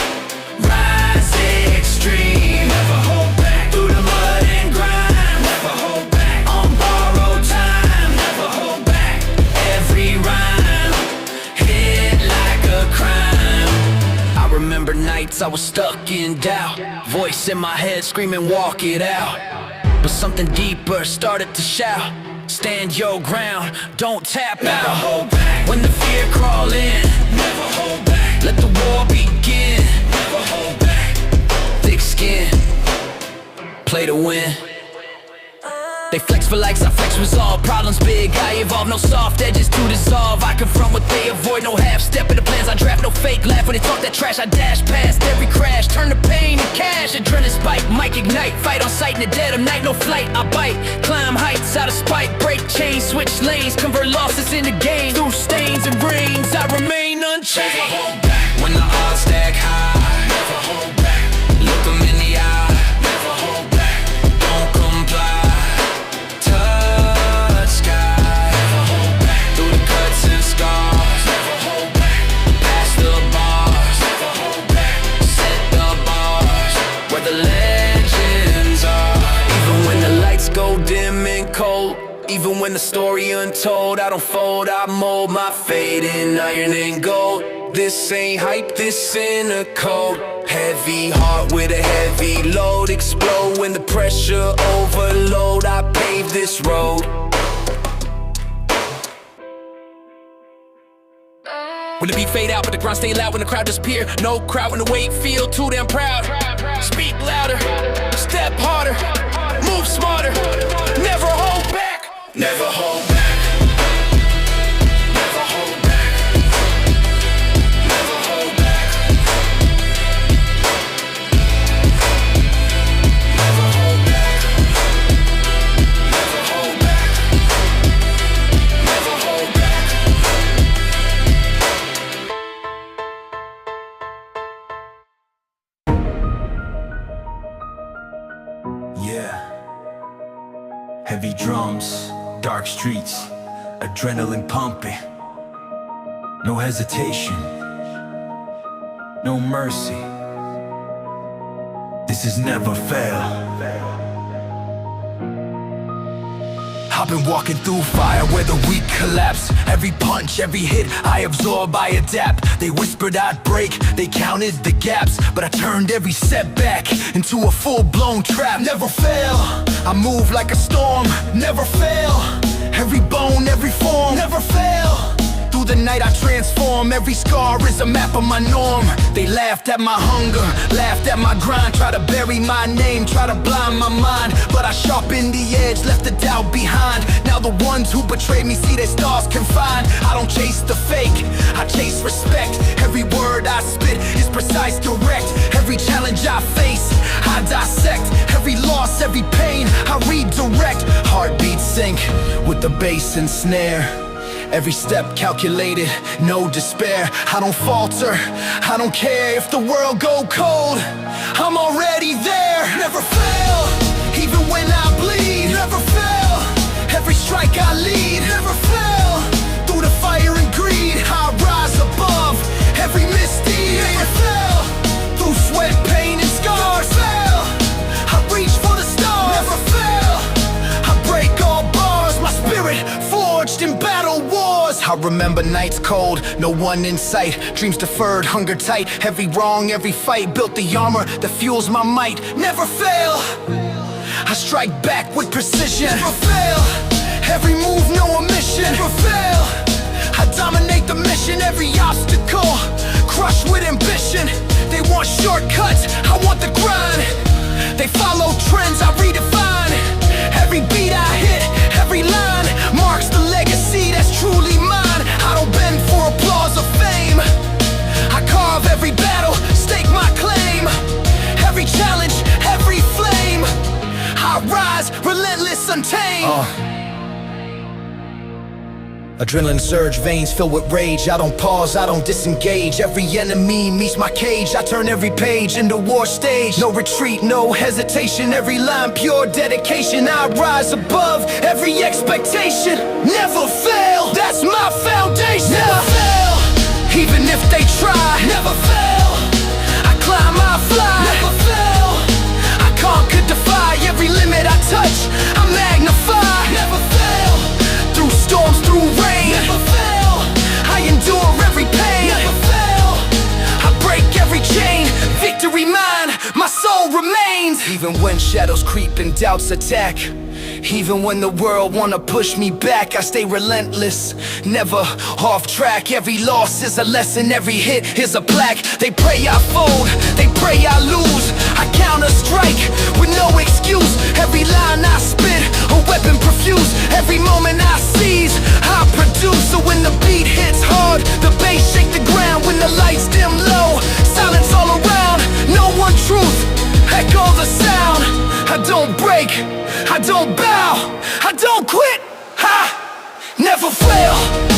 Rise extreme, never hold back. Through the mud and grime, never hold back. On borrowed time, never hold back. Every rhyme, hit like a crime. I remember nights I was stuck in doubt. Voice in my head screaming, walk it out. But something deeper started to shout. Stand your ground, don't tap out. Never hold back. When the fear crawl in, never hold back. Let the war begin, never hold back. Thick skin, play to win. They flex for likes, I flex resolve. Problems big, I evolve, no soft edges to dissolve. I confront what they avoid, no half step in the plans I draft. No fake laugh when they talk that trash, I dash past every crash. Turn the pain to cash, adrenaline spike, mic ignite. Fight on sight in the dead of night, no flight, I bite. Climb heights out of spite, break chains, switch lanes. Convert losses into gains, through stains and rains I remain unchanged. Never hold back. When the odds stack high, never hold back. Look them in the eye, never hold back. Don't comply. Even when the story untold, I don't fold, I mold my fate in iron and gold. This ain't hype, this in a code. Heavy heart with a heavy load. Explode when the pressure overload. I pave this road. When the beat fade out, but the grind stay loud when the crowd disappear. No crowd when the weight feel too damn proud. Speak louder, step harder, move smarter. Never hold back. Never hold back. Never hold back. Never hold back. Never hold back. Never hold back. Never hold back. Yeah. Heavy drums. Dark streets, adrenaline pumping. No hesitation, no mercy. This is never fail. I've been walking through fire where the weak collapse. Every punch, every hit, I absorb, I adapt. They whispered I'd break, they counted the gaps. But I turned every setback into a full-blown trap. Never fail, I move like a storm. Never fail, every bone, every form. Never fail, through the night I transform. Every scar is a map of my norm. They laughed at my hunger, laughed at my grind. Try to bury my name, try to blind my mind. But I sharpened the edge, left the doubt behind. Now the ones who betrayed me see their stars confined. I don't chase the fake, I chase respect. Every word I spit is precise, direct. Every challenge I face, I dissect. Every loss, every pain, I redirect. Heartbeats sync with the bass and snare. Every step calculated, no despair. I don't falter, I don't care if the world go cold. I'm already there. Never fail, even when I bleed. Never fail, every strike I lead. Never fail, through the fire and greed. I rise above every misdeed. Never fail, through sweat, pain and scars. Never fail, I reach for the stars. Never fail, I break all bars. My spirit forged in battle wars. I remember nights cold, no one in sight. Dreams deferred, hunger tight. Every wrong, every fight. Built the armor that fuels my might. Never fail. I strike back with precision. Never fail. Every move, no omission. Never fail. I dominate the mission. Every obstacle, crushed with ambition. They want shortcuts, I want the grind. They follow trends, I redefine. Every beat I hit, every line marks the legacy that's truly mine. I don't bend for applause or fame. I carve every battle, stake my claim. Every challenge, every flame. I rise, relentless, untamed. Adrenaline surge, veins filled with rage. I don't pause, I don't disengage. Every enemy meets my cage. I turn every page into war stage. No retreat, no hesitation. Every line pure dedication. I rise above every expectation. Never fail, that's my foundation. Never fail, even if they try. Never fail, I climb, I fly. Never fail, I conquer, defy. Every limit I touch, I magnify. Never fail, through storms, through rain. Never fail, I endure every pain. Never fail, I break every chain. Victory mine, my soul remains. Even when shadows creep and doubts attack, even when the world wanna push me back, I stay relentless, never off track. Every loss is a lesson, every hit is a plaque. They pray I fold, they pray I lose. I counter strike with no excuse. Every line I spit, a weapon profuse. Every moment I seize, I produce. So when the beat hits hard, the bass shake the ground. When the lights dim low, silence all around. No one truth, echo the sound. I don't break, I don't bow, I don't quit, I never fail.